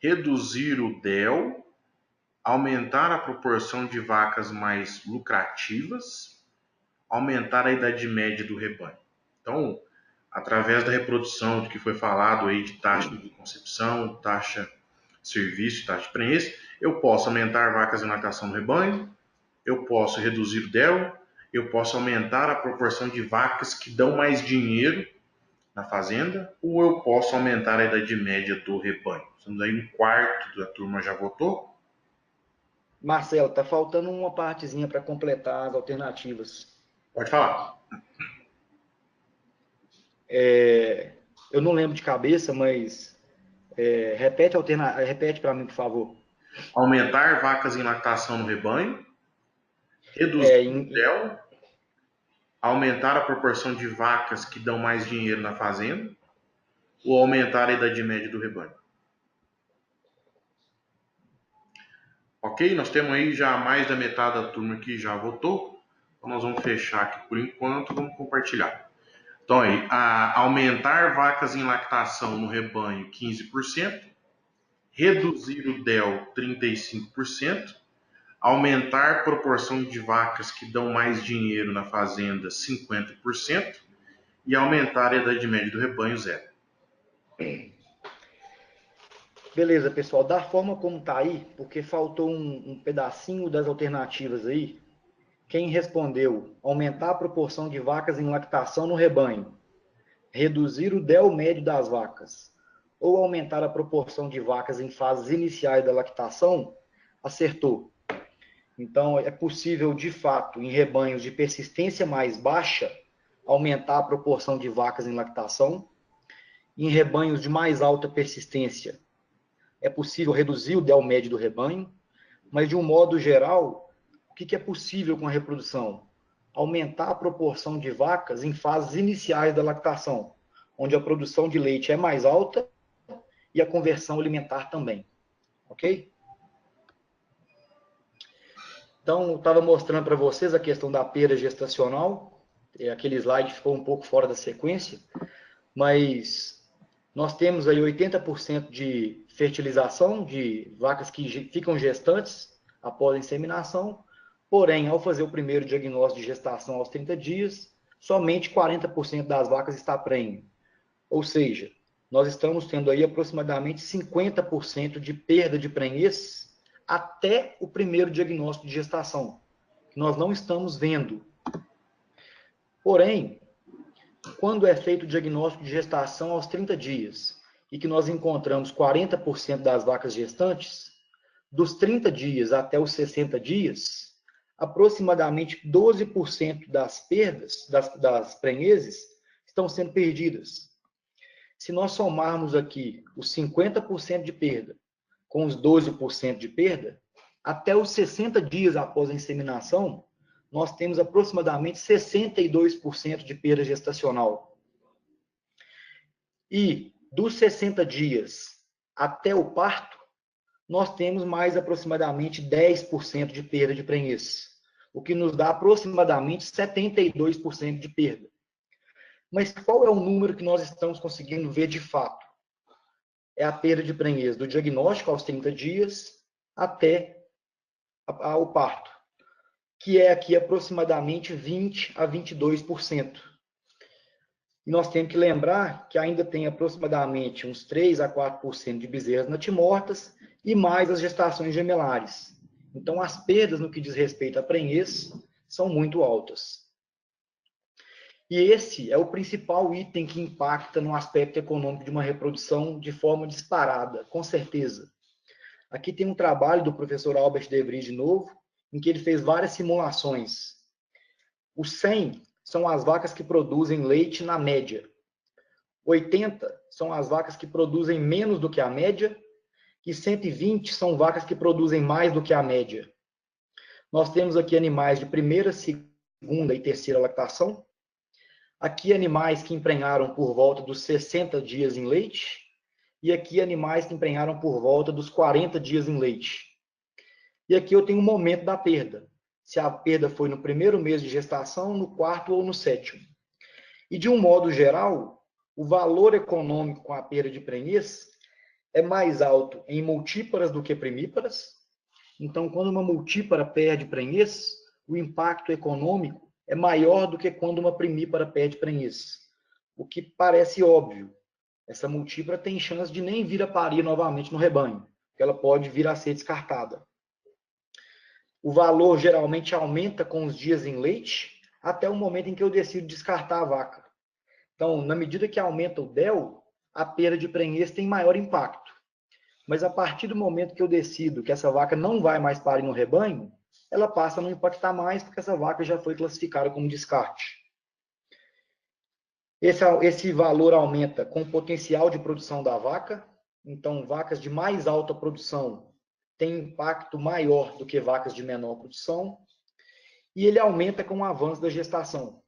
reduzir o DEL, aumentar a proporção de vacas mais lucrativas, aumentar a idade média do rebanho? Então, através da reprodução do que foi falado aí de taxa de concepção, taxa de serviço, taxa de prenhez, eu posso aumentar vacas em lactação no rebanho, eu posso reduzir o DEL, eu posso aumentar a proporção de vacas que dão mais dinheiro na fazenda, ou eu posso aumentar a idade média do rebanho. Estamos aí, um quarto da turma já votou. Marcelo, tá faltando uma partezinha para completar as alternativas. Pode falar. Eu não lembro de cabeça, mas repete para mim, por favor. Aumentar vacas em lactação no rebanho, reduzir o DEL, aumentar a proporção de vacas que dão mais dinheiro na fazenda, ou aumentar a idade média do rebanho. Ok? Nós temos aí já mais da metade da turma que já votou. Então nós vamos fechar aqui por enquanto, vamos compartilhar. Então aí, aumentar vacas em lactação no rebanho 15%, reduzir o DEL 35%, aumentar a proporção de vacas que dão mais dinheiro na fazenda 50% e aumentar a idade média do rebanho 0. Beleza, pessoal. Da forma como tá aí, porque faltou um pedacinho das alternativas aí, quem respondeu aumentar a proporção de vacas em lactação no rebanho, reduzir o DEL médio das vacas, ou aumentar a proporção de vacas em fases iniciais da lactação, acertou. Então, é possível, de fato, em rebanhos de persistência mais baixa, aumentar a proporção de vacas em lactação. Em rebanhos de mais alta persistência, é possível reduzir o DEL médio do rebanho, mas, de um modo geral, o que é possível com a reprodução? Aumentar a proporção de vacas em fases iniciais da lactação, onde a produção de leite é mais alta e a conversão alimentar também. Ok? Então, eu estava mostrando para vocês a questão da perda gestacional. Aquele slide ficou um pouco fora da sequência, mas nós temos aí 80% de fertilização de vacas que ficam gestantes após a inseminação, porém, ao fazer o primeiro diagnóstico de gestação aos 30 dias, somente 40% das vacas está prenhe. Ou seja, nós estamos tendo aí aproximadamente 50% de perda de prenhez até o primeiro diagnóstico de gestação, que nós não estamos vendo. Porém, quando é feito o diagnóstico de gestação aos 30 dias e que nós encontramos 40% das vacas gestantes, dos 30 dias até os 60 dias, aproximadamente 12% das perdas, das prenhezes, estão sendo perdidas. Se nós somarmos aqui os 50% de perda com os 12% de perda, até os 60 dias após a inseminação, nós temos aproximadamente 62% de perda gestacional. E dos 60 dias até o parto, nós temos mais aproximadamente 10% de perda de prenhez, o que nos dá aproximadamente 72% de perda. Mas qual é o número que nós estamos conseguindo ver de fato? É a perda de prenhez do diagnóstico aos 30 dias até o parto, que é aqui aproximadamente 20 a 22%. E nós temos que lembrar que ainda tem aproximadamente uns 3 a 4% de bezerras natimortas e mais as gestações gemelares. Então, as perdas no que diz respeito à prenhez são muito altas. E esse é o principal item que impacta no aspecto econômico de uma reprodução de forma disparada, com certeza. Aqui tem um trabalho do professor Albert de Vries de novo, em que ele fez várias simulações. Os 100 são as vacas que produzem leite na média. 80 são as vacas que produzem menos do que a média. E 120 são vacas que produzem mais do que a média. Nós temos aqui animais de primeira, segunda e terceira lactação. Aqui animais que emprenharam por volta dos 60 dias em leite. E aqui animais que emprenharam por volta dos 40 dias em leite. E aqui eu tenho o momento da perda. Se a perda foi no primeiro mês de gestação, no quarto ou no sétimo. E de um modo geral, o valor econômico com a perda de prenhez é mais alto em multíparas do que primíparas. Então, quando uma multípara perde prenhez, o impacto econômico é maior do que quando uma primípara perde prenhez. o que parece óbvio. Essa multípara tem chance de nem vir a parir novamente no rebanho, porque ela pode vir a ser descartada. O valor geralmente aumenta com os dias em leite, até o momento em que eu decido descartar a vaca. Então, na medida que aumenta o DEL, a perda de prenhez tem maior impacto. Mas a partir do momento que eu decido que essa vaca não vai mais parir no rebanho, ela passa a não impactar mais, porque essa vaca já foi classificada como descarte. Esse valor aumenta com o potencial de produção da vaca. Então, vacas de mais alta produção têm impacto maior do que vacas de menor produção. E ele aumenta com o avanço da gestação.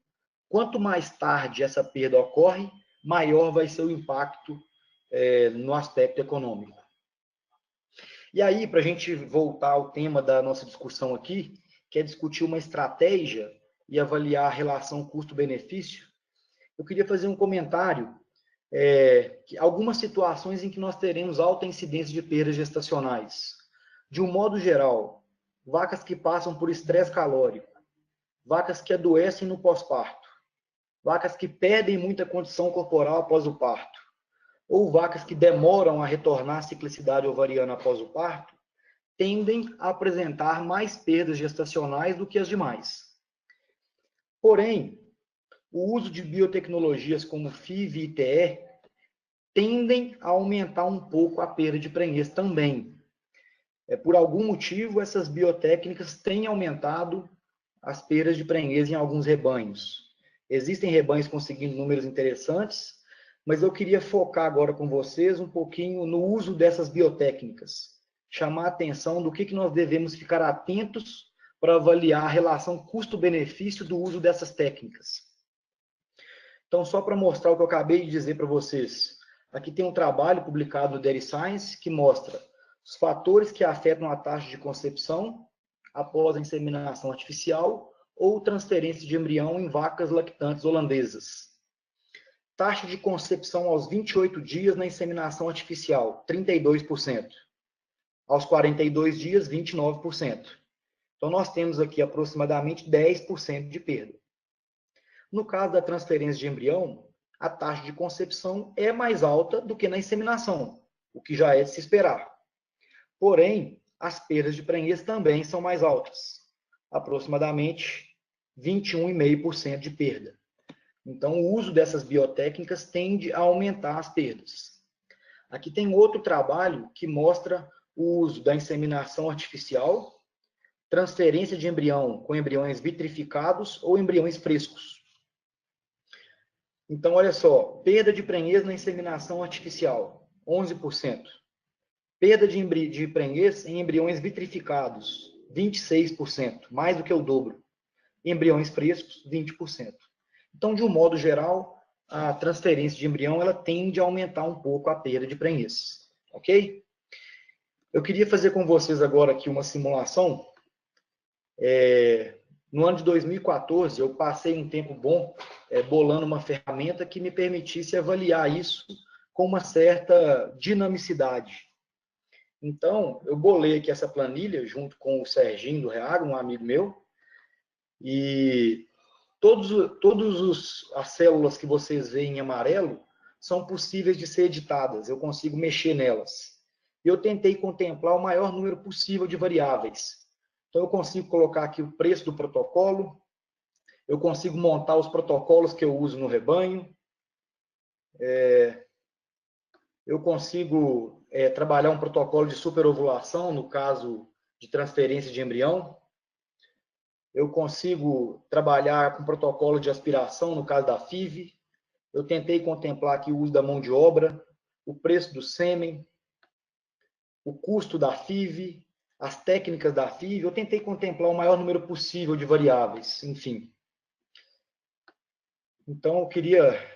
Quanto mais tarde essa perda ocorre, maior vai ser o impacto no aspecto econômico. E aí, para a gente voltar ao tema da nossa discussão aqui, que é discutir uma estratégia e avaliar a relação custo-benefício, eu queria fazer um comentário, algumas situações em que nós teremos alta incidência de perdas gestacionais. De um modo geral, vacas que passam por estresse calórico, vacas que adoecem no pós-parto, vacas que perdem muita condição corporal após o parto, ou vacas que demoram a retornar à ciclicidade ovariana após o parto, tendem a apresentar mais perdas gestacionais do que as demais. Porém, o uso de biotecnologias como FIV e ITE tendem a aumentar um pouco a perda de prenhez também. Por algum motivo, essas biotécnicas têm aumentado as perdas de prenhez em alguns rebanhos. Existem rebanhos conseguindo números interessantes, mas eu queria focar agora com vocês um pouquinho no uso dessas biotécnicas, chamar a atenção do que nós devemos ficar atentos para avaliar a relação custo-benefício do uso dessas técnicas. Então, só para mostrar o que eu acabei de dizer para vocês, aqui tem um trabalho publicado no Dairy Science que mostra os fatores que afetam a taxa de concepção após a inseminação artificial ou transferência de embrião em vacas lactantes holandesas. Taxa de concepção aos 28 dias na inseminação artificial, 32%. Aos 42 dias, 29%. Então, nós temos aqui aproximadamente 10% de perda. No caso da transferência de embrião, a taxa de concepção é mais alta do que na inseminação, o que já é de se esperar. Porém, as perdas de prenhez também são mais altas, aproximadamente 21,5% de perda. Então, o uso dessas biotécnicas tende a aumentar as perdas. Aqui tem outro trabalho que mostra o uso da inseminação artificial, transferência de embrião com embriões vitrificados ou embriões frescos. Então, olha só, perda de prenhez na inseminação artificial, 11%. Perda de prenhez em embriões vitrificados, 26%, mais do que o dobro. Embriões frescos, 20%. Então, de um modo geral, a transferência de embrião ela tende a aumentar um pouco a perda de prenhez, ok? Eu queria fazer com vocês agora aqui uma simulação. No ano de 2014, eu passei um tempo bom bolando uma ferramenta que me permitisse avaliar isso com uma certa dinamicidade. Então, eu bolei aqui essa planilha junto com o Serginho do Reagro, um amigo meu, e as células que vocês veem em amarelo são possíveis de ser editadas, eu consigo mexer nelas. Eu tentei contemplar o maior número possível de variáveis. Então, eu consigo colocar aqui o preço do protocolo, eu consigo montar os protocolos que eu uso no rebanho, eu consigo trabalhar um protocolo de superovulação, no caso de transferência de embrião, eu consigo trabalhar com protocolo de aspiração, no caso da FIV, eu tentei contemplar aqui o uso da mão de obra, o preço do sêmen, o custo da FIV, as técnicas da FIV, eu tentei contemplar o maior número possível de variáveis, enfim. Então, deixa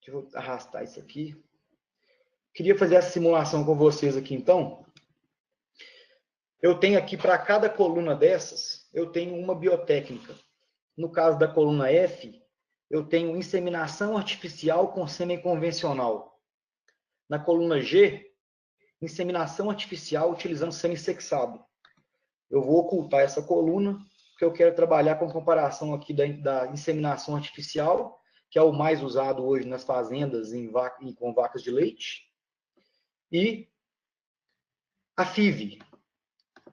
eu arrastar isso aqui. Queria fazer essa simulação com vocês aqui, então. Eu tenho aqui, para cada coluna dessas, eu tenho uma biotécnica. No caso da coluna F, eu tenho inseminação artificial com sêmen convencional. Na coluna G, inseminação artificial utilizando sêmen sexado. Eu vou ocultar essa coluna, porque eu quero trabalhar com comparação aqui da inseminação artificial que é o mais usado hoje nas fazendas com vacas de leite, e a FIV,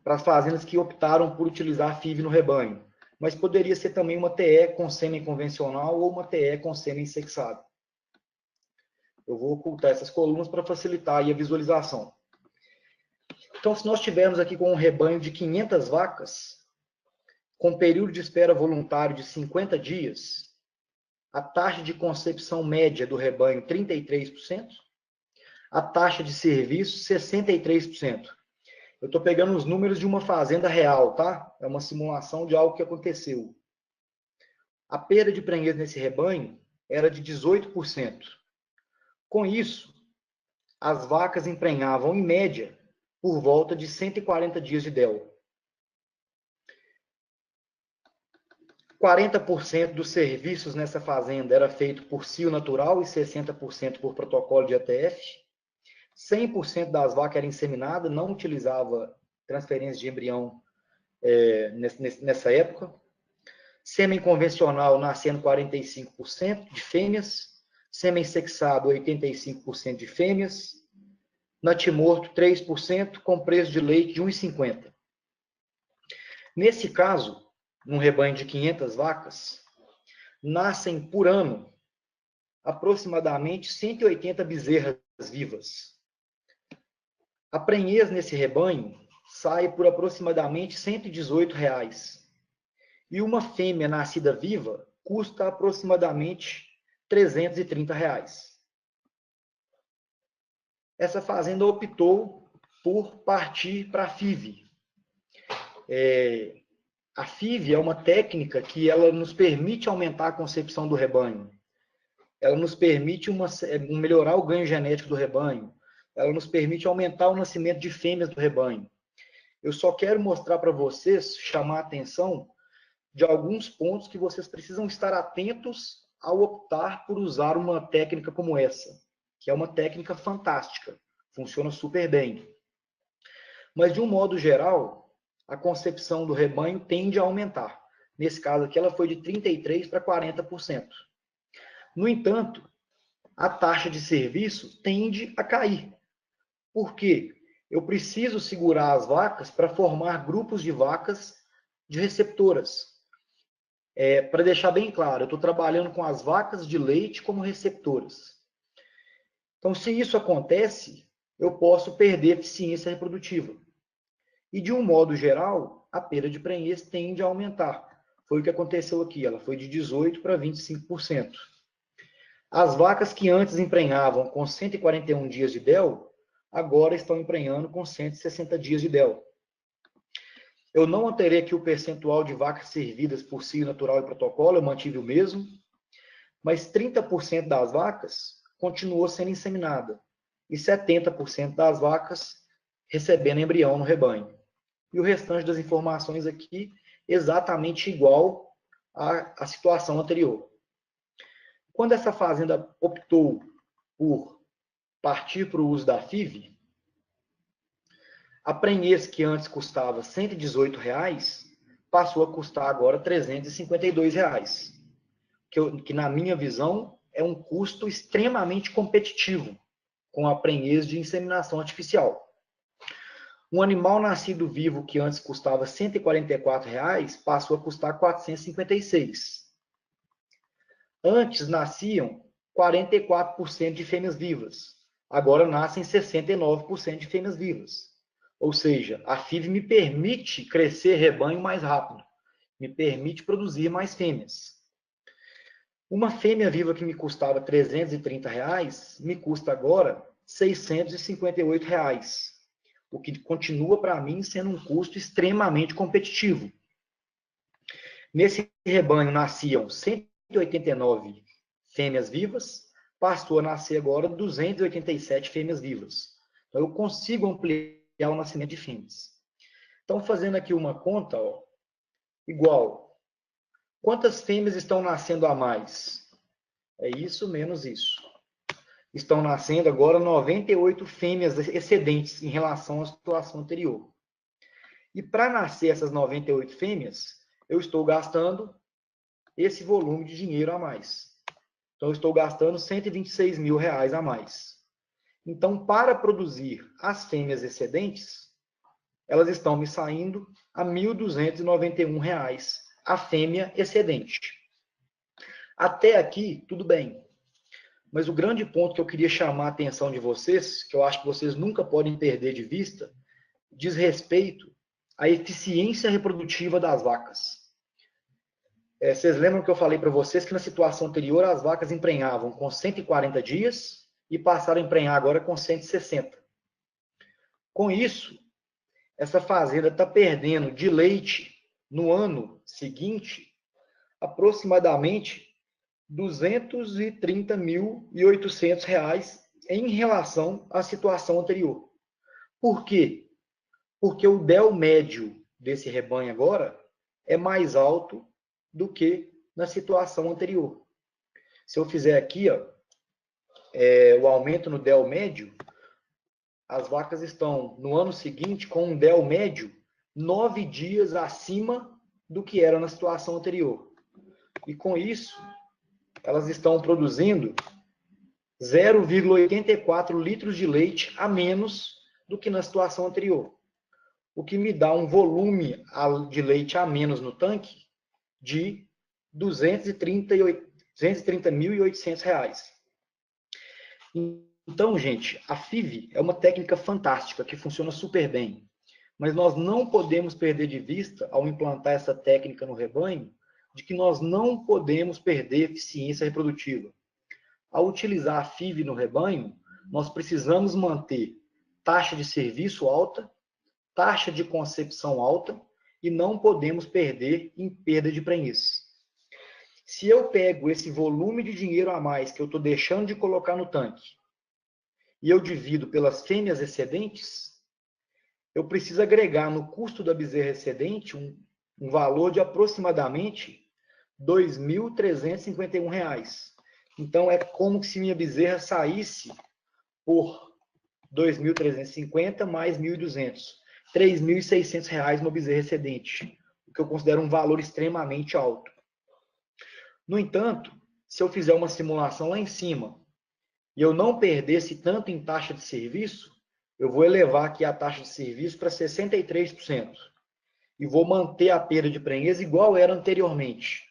para as fazendas que optaram por utilizar a FIV no rebanho. Mas poderia ser também uma TE com sêmen convencional ou uma TE com sêmen sexado. Eu vou ocultar essas colunas para facilitar aí a visualização. Então, se nós tivermos aqui com um rebanho de 500 vacas, com período de espera voluntário de 50 dias, a taxa de concepção média do rebanho 33%, a taxa de serviço 63%. Eu estou pegando os números de uma fazenda real, tá? É uma simulação de algo que aconteceu. A perda de prenhez nesse rebanho era de 18%. Com isso, as vacas emprenhavam, em média, por volta de 140 dias de DEL. 40% dos serviços nessa fazenda era feito por cio natural e 60% por protocolo de ATF. 100% das vacas era inseminada, não utilizava transferência de embrião nessa época. Sêmen convencional nascendo 45% de fêmeas, sêmen sexado 85% de fêmeas, natimorto 3%, com preço de leite de 1,50. Nesse caso, num rebanho de 500 vacas, nascem por ano aproximadamente 180 bezerras vivas. A prenhez nesse rebanho sai por aproximadamente R$ 118. E uma fêmea nascida viva custa aproximadamente R$ 330. Essa fazenda optou por partir para a FIV. A FIV é uma técnica que ela nos permite aumentar a concepção do rebanho. Ela nos permite melhorar o ganho genético do rebanho. Ela nos permite aumentar o nascimento de fêmeas do rebanho. Eu só quero mostrar para vocês, chamar a atenção de alguns pontos que vocês precisam estar atentos ao optar por usar uma técnica como essa, que é uma técnica fantástica, funciona super bem. Mas, de um modo geral, a concepção do rebanho tende a aumentar. Nesse caso aqui, ela foi de 33% para 40%. No entanto, a taxa de serviço tende a cair. Por quê? Eu preciso segurar as vacas para formar grupos de vacas de receptoras. Para deixar bem claro, eu estou trabalhando com as vacas de leite como receptoras. Então, se isso acontece, eu posso perder eficiência reprodutiva. E, de um modo geral, a perda de prenhez tende a aumentar. Foi o que aconteceu aqui, ela foi de 18% para 25%. As vacas que antes emprenhavam com 141 dias de DEL, agora estão emprenhando com 160 dias de DEL. Eu não alterei aqui o percentual de vacas servidas por cio natural e protocolo, eu mantive o mesmo, mas 30% das vacas continuou sendo inseminada e 70% das vacas recebendo embrião no rebanho. E o restante das informações aqui exatamente igual à situação anterior. Quando essa fazenda optou por partir para o uso da FIV, a prenhez que antes custava R$ 118, passou a custar agora R$ 352, que na minha visão é um custo extremamente competitivo com a prenhez de inseminação artificial. Um animal nascido vivo que antes custava R$ 144, passou a custar R$ 456. Antes nasciam 44% de fêmeas vivas. Agora nascem 69% de fêmeas vivas. Ou seja, a FIV me permite crescer rebanho mais rápido. Me permite produzir mais fêmeas. Uma fêmea viva que me custava R$ 330, me custa agora R$ 658. O que continua para mim sendo um custo extremamente competitivo. Nesse rebanho nasciam 189 fêmeas vivas, passou a nascer agora 287 fêmeas vivas. Então, eu consigo ampliar o nascimento de fêmeas. Então, fazendo aqui uma conta, igual. Quantas fêmeas estão nascendo a mais? É isso menos isso. Estão nascendo agora 98 fêmeas excedentes em relação à situação anterior. E para nascer essas 98 fêmeas, eu estou gastando esse volume de dinheiro a mais. Então, eu estou gastando R$ 126 mil a mais. Então, para produzir as fêmeas excedentes, elas estão me saindo a R$ 1.291 a fêmea excedente. Até aqui, tudo bem. Mas o grande ponto que eu queria chamar a atenção de vocês, que eu acho que vocês nunca podem perder de vista, diz respeito à eficiência reprodutiva das vacas. Vocês lembram que eu falei para vocês que na situação anterior as vacas emprenhavam com 140 dias e passaram a emprenhar agora com 160. Com isso, essa fazenda está perdendo de leite no ano seguinte aproximadamente R$ 230.800 em relação à situação anterior. Por quê? Porque o DEL médio desse rebanho agora é mais alto do que na situação anterior. Se eu fizer aqui, ó, o aumento no DEL médio, as vacas estão no ano seguinte com um DEL médio 9 dias acima do que era na situação anterior. E com isso, elas estão produzindo 0,84 litros de leite a menos do que na situação anterior, o que me dá um volume de leite a menos no tanque de R$ 230.800. Então, gente, a FIV é uma técnica fantástica que funciona super bem, mas nós não podemos perder de vista, ao implantar essa técnica no rebanho, de que nós não podemos perder eficiência reprodutiva. Ao utilizar a FIV no rebanho, nós precisamos manter taxa de serviço alta, taxa de concepção alta e não podemos perder em perda de prenhez. Se eu pego esse volume de dinheiro a mais que eu estou deixando de colocar no tanque e eu divido pelas fêmeas excedentes, eu preciso agregar no custo da bezerra excedente um valor de aproximadamente R$ 2.351. Então, é como se minha bezerra saísse por 2.350 mais 1.200. R$ 3.600 uma bezerra excedente, o que eu considero um valor extremamente alto. No entanto, se eu fizer uma simulação lá em cima e eu não perdesse tanto em taxa de serviço, eu vou elevar aqui a taxa de serviço para 63% e vou manter a perda de prenhez igual era anteriormente.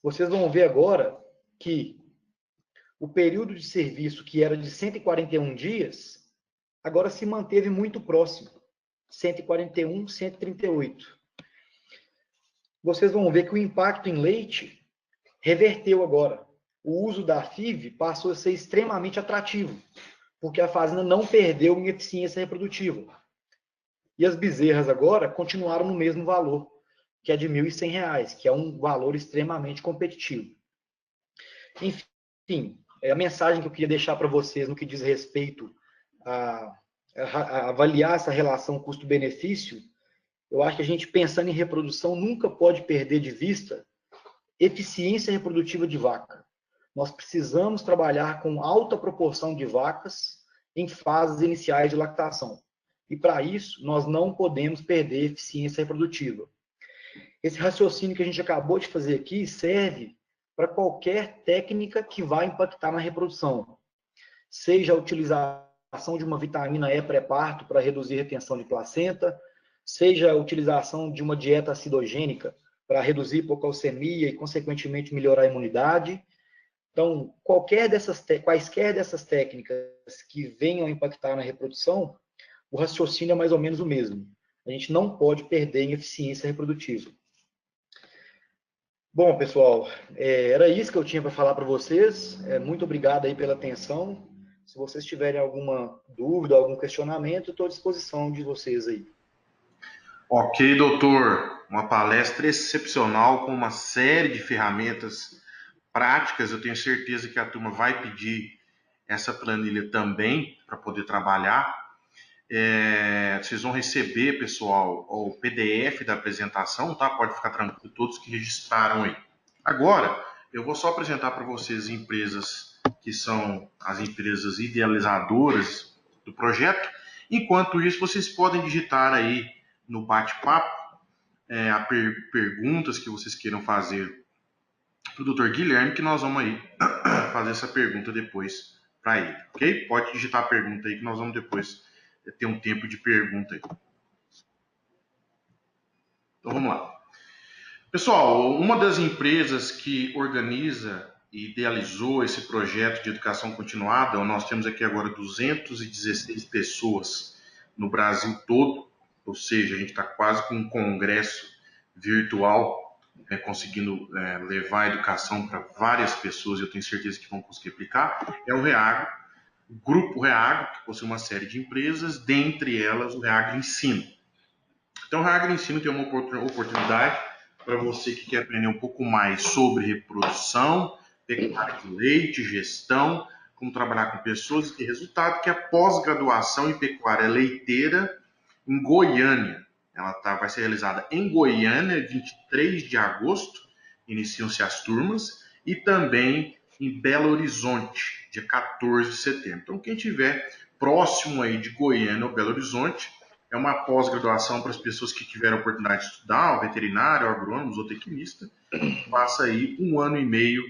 Vocês vão ver agora que o período de serviço, que era de 141 dias, agora se manteve muito próximo, 141, 138. Vocês vão ver que o impacto em leite reverteu agora. O uso da FIV passou a ser extremamente atrativo, porque a fazenda não perdeu em eficiência reprodutiva. E as bezerras agora continuaram no mesmo valor, que é de R$ 1.100, que é um valor extremamente competitivo. Enfim, a mensagem que eu queria deixar para vocês no que diz respeito a avaliar essa relação custo-benefício, eu acho que a gente, pensando em reprodução, nunca pode perder de vista eficiência reprodutiva de vaca. Nós precisamos trabalhar com alta proporção de vacas em fases iniciais de lactação. E, para isso, nós não podemos perder eficiência reprodutiva. Esse raciocínio que a gente acabou de fazer aqui serve para qualquer técnica que vai impactar na reprodução. Seja a utilização de uma vitamina E pré-parto para reduzir retenção de placenta, seja a utilização de uma dieta acidogênica para reduzir hipocalcemia e, consequentemente, melhorar a imunidade. Então, quaisquer dessas técnicas que venham a impactar na reprodução, o raciocínio é mais ou menos o mesmo. A gente não pode perder em eficiência reprodutiva. Bom, pessoal, era isso que eu tinha para falar para vocês. Muito obrigado aí pela atenção. Se vocês tiverem alguma dúvida, algum questionamento, estou à disposição de vocês aí. Ok, doutor. Uma palestra excepcional com uma série de ferramentas práticas. Eu tenho certeza que a turma vai pedir essa planilha também para poder trabalhar. Vocês vão receber, pessoal, o PDF da apresentação, tá? Pode ficar tranquilo, todos que registraram aí. Agora, eu vou só apresentar para vocês empresas que são as empresas idealizadoras do projeto. Enquanto isso, vocês podem digitar aí no bate-papo perguntas que vocês queiram fazer para o Dr. Guilherme, que nós vamos aí fazer essa pergunta depois para ele, ok? Pode digitar a pergunta aí que nós vamos depois ter um tempo de pergunta aí. Então vamos lá. Pessoal, uma das empresas que organiza e idealizou esse projeto de educação continuada, nós temos aqui agora 216 pessoas no Brasil todo, ou seja, a gente está quase com um congresso virtual, conseguindo levar a educação para várias pessoas, e eu tenho certeza que vão conseguir aplicar, é o REAGRO, o Grupo REAGRO, que possui uma série de empresas, dentre elas o REAGRO Ensino. Então, o REAGRO Ensino tem uma oportunidade para você que quer aprender um pouco mais sobre reprodução, pecuária de leite, gestão, como trabalhar com pessoas e ter resultado, que é a pós-graduação em pecuária leiteira em Goiânia. Ela vai ser realizada em Goiânia, 23 de agosto, iniciam-se as turmas, e também em Belo Horizonte, dia 14 de setembro. Então, quem estiver próximo aí de Goiânia ou Belo Horizonte, é uma pós-graduação para as pessoas que tiveram a oportunidade de estudar, o veterinário, o agrônomo, o zootecnista, passa aí 1 ano e meio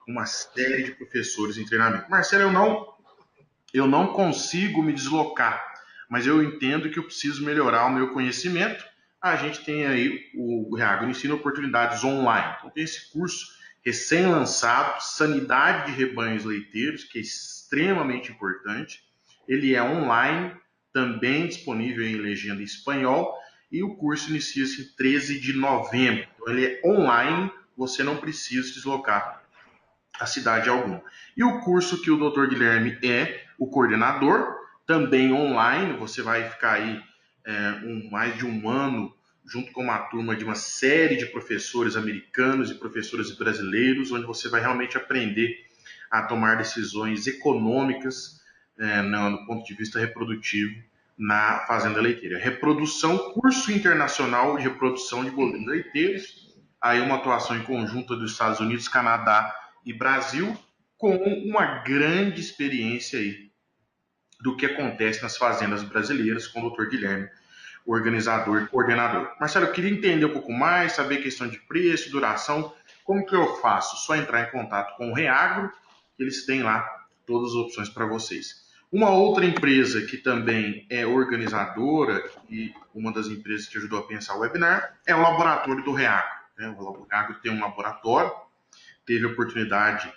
com uma série de professores em treinamento. Marcelo, eu não consigo me deslocar, mas eu entendo que eu preciso melhorar o meu conhecimento. A gente tem aí o REAGRO Ensino Oportunidades Online. Então tem esse curso recém-lançado, Sanidade de Rebanhos Leiteiros, que é extremamente importante. Ele é online, também disponível em legenda em espanhol, e o curso inicia-se em 13 de novembro. Então ele é online, você não precisa se deslocar a cidade alguma. E o curso que o Dr. Guilherme é o coordenador, também online, você vai ficar aí mais de 1 ano junto com uma turma de uma série de professores americanos e professores brasileiros, onde você vai realmente aprender a tomar decisões econômicas no ponto de vista reprodutivo na fazenda leiteira. Reprodução, curso internacional de reprodução de bovinos leiteiros, aí uma atuação em conjunta dos Estados Unidos, Canadá e Brasil, com uma grande experiência aí do que acontece nas fazendas brasileiras com o Dr. Guilherme, o organizador e coordenador. Marcelo, eu queria entender um pouco mais, saber questão de preço, duração, como que eu faço? Só entrar em contato com o REAGRO, que eles têm lá todas as opções para vocês. Uma outra empresa que também é organizadora e uma das empresas que ajudou a pensar o webinar é o laboratório do REAGRO. O REAGRO tem um laboratório, teve a oportunidade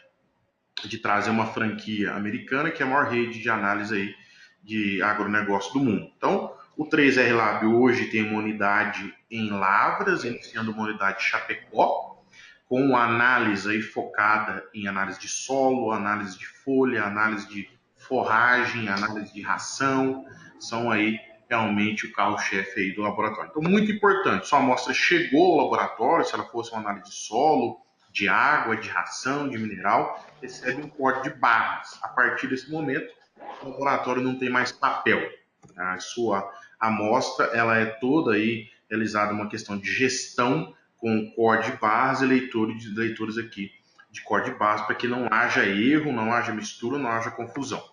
de trazer uma franquia americana, que é a maior rede de análise aí de agronegócio do mundo. Então, o 3R Lab hoje tem uma unidade em Lavras, iniciando uma unidade em Chapecó, com análise aí focada em análise de solo, análise de folha, análise de forragem, análise de ração, são aí realmente o carro-chefe aí do laboratório. Então, muito importante, sua amostra chegou ao laboratório, se ela fosse uma análise de solo, de água, de ração, de mineral, recebe um código de barras. A partir desse momento, o laboratório não tem mais papel. A sua amostra ela é toda aí realizada uma questão de gestão com código de barras e leitores aqui de código de barras para que não haja erro, não haja mistura, não haja confusão.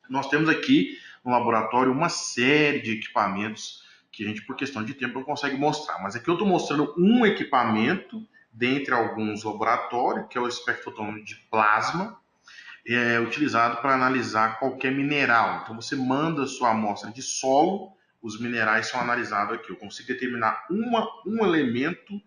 Nós temos aqui no laboratório uma série de equipamentos que a gente, por questão de tempo, não consegue mostrar. Mas aqui eu estou mostrando um equipamento dentre alguns laboratórios, que é o espectrofotômetro de plasma, utilizado para analisar qualquer mineral. Então você manda a sua amostra de solo, os minerais são analisados aqui. Eu consigo determinar um elemento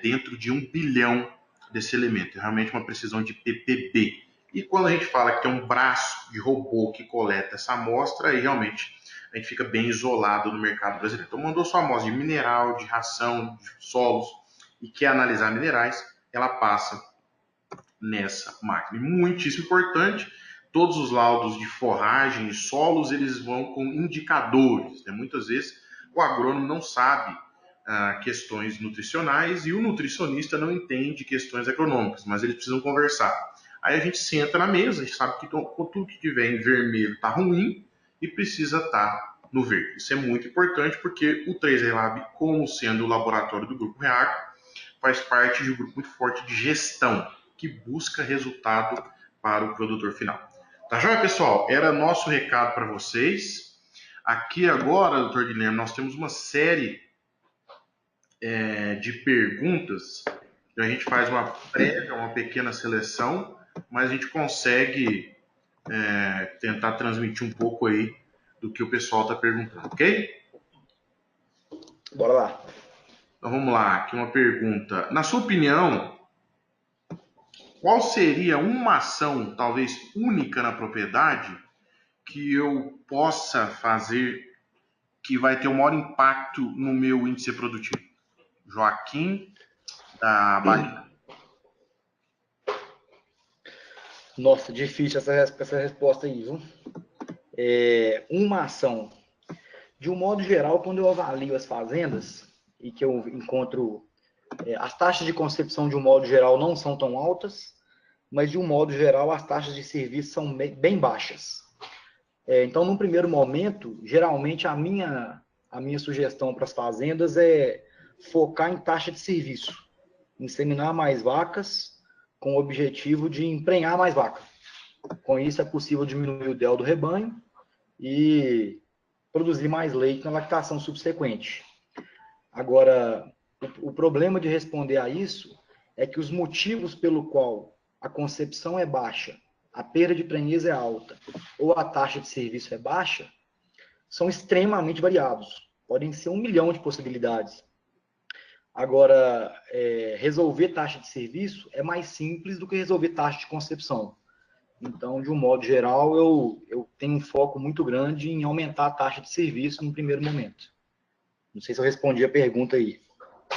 dentro de 1 bilhão desse elemento. É realmente uma precisão de ppb. E quando a gente fala que é um braço de robô que coleta essa amostra, aí realmente a gente fica bem isolado no mercado brasileiro. Então mandou sua amostra de mineral, de ração, de solos, e quer analisar minerais, ela passa nessa máquina. E muitíssimo importante, todos os laudos de forragem e solos, eles vão com indicadores. Muitas vezes o agrônomo não sabe questões nutricionais e o nutricionista não entende questões agronômicas, mas eles precisam conversar. Aí a gente senta na mesa, a gente sabe que tudo que tiver em vermelho está ruim e precisa estar no verde. Isso é muito importante porque o 3R Lab, como sendo o laboratório do Grupo REAGRO, faz parte de um grupo muito forte de gestão, que busca resultado para o produtor final. Tá joia, pessoal? Era nosso recado para vocês. Aqui agora, doutor Guilherme, nós temos uma série de perguntas A gente faz uma prévia, uma pequena seleção, mas a gente consegue tentar transmitir um pouco aí do que o pessoal está perguntando, ok? Bora lá. Então vamos lá, aqui uma pergunta. Na sua opinião, qual seria uma ação, talvez única na propriedade, que eu possa fazer que vai ter o maior impacto no meu índice produtivo? Joaquim da Bahia. Nossa, difícil essa resposta aí, viu? Uma ação. De um modo geral, quando eu avalio as fazendas e que eu encontro as taxas de concepção, de um modo geral, não são tão altas, mas de um modo geral, as taxas de serviço são bem baixas. Então, num primeiro momento, geralmente a minha sugestão para as fazendas é focar em taxa de serviço, inseminar mais vacas com o objetivo de emprenhar mais vaca. Com isso é possível diminuir o DEL do rebanho e produzir mais leite na lactação subsequente. Agora, o problema de responder a isso é que os motivos pelo qual a concepção é baixa, a perda de prenhez é alta ou a taxa de serviço é baixa, são extremamente variados. Podem ser 1 milhão de possibilidades. Agora, resolver taxa de serviço é mais simples do que resolver taxa de concepção. Então, de um modo geral, eu tenho um foco muito grande em aumentar a taxa de serviço no primeiro momento. Não sei se eu respondi a pergunta aí.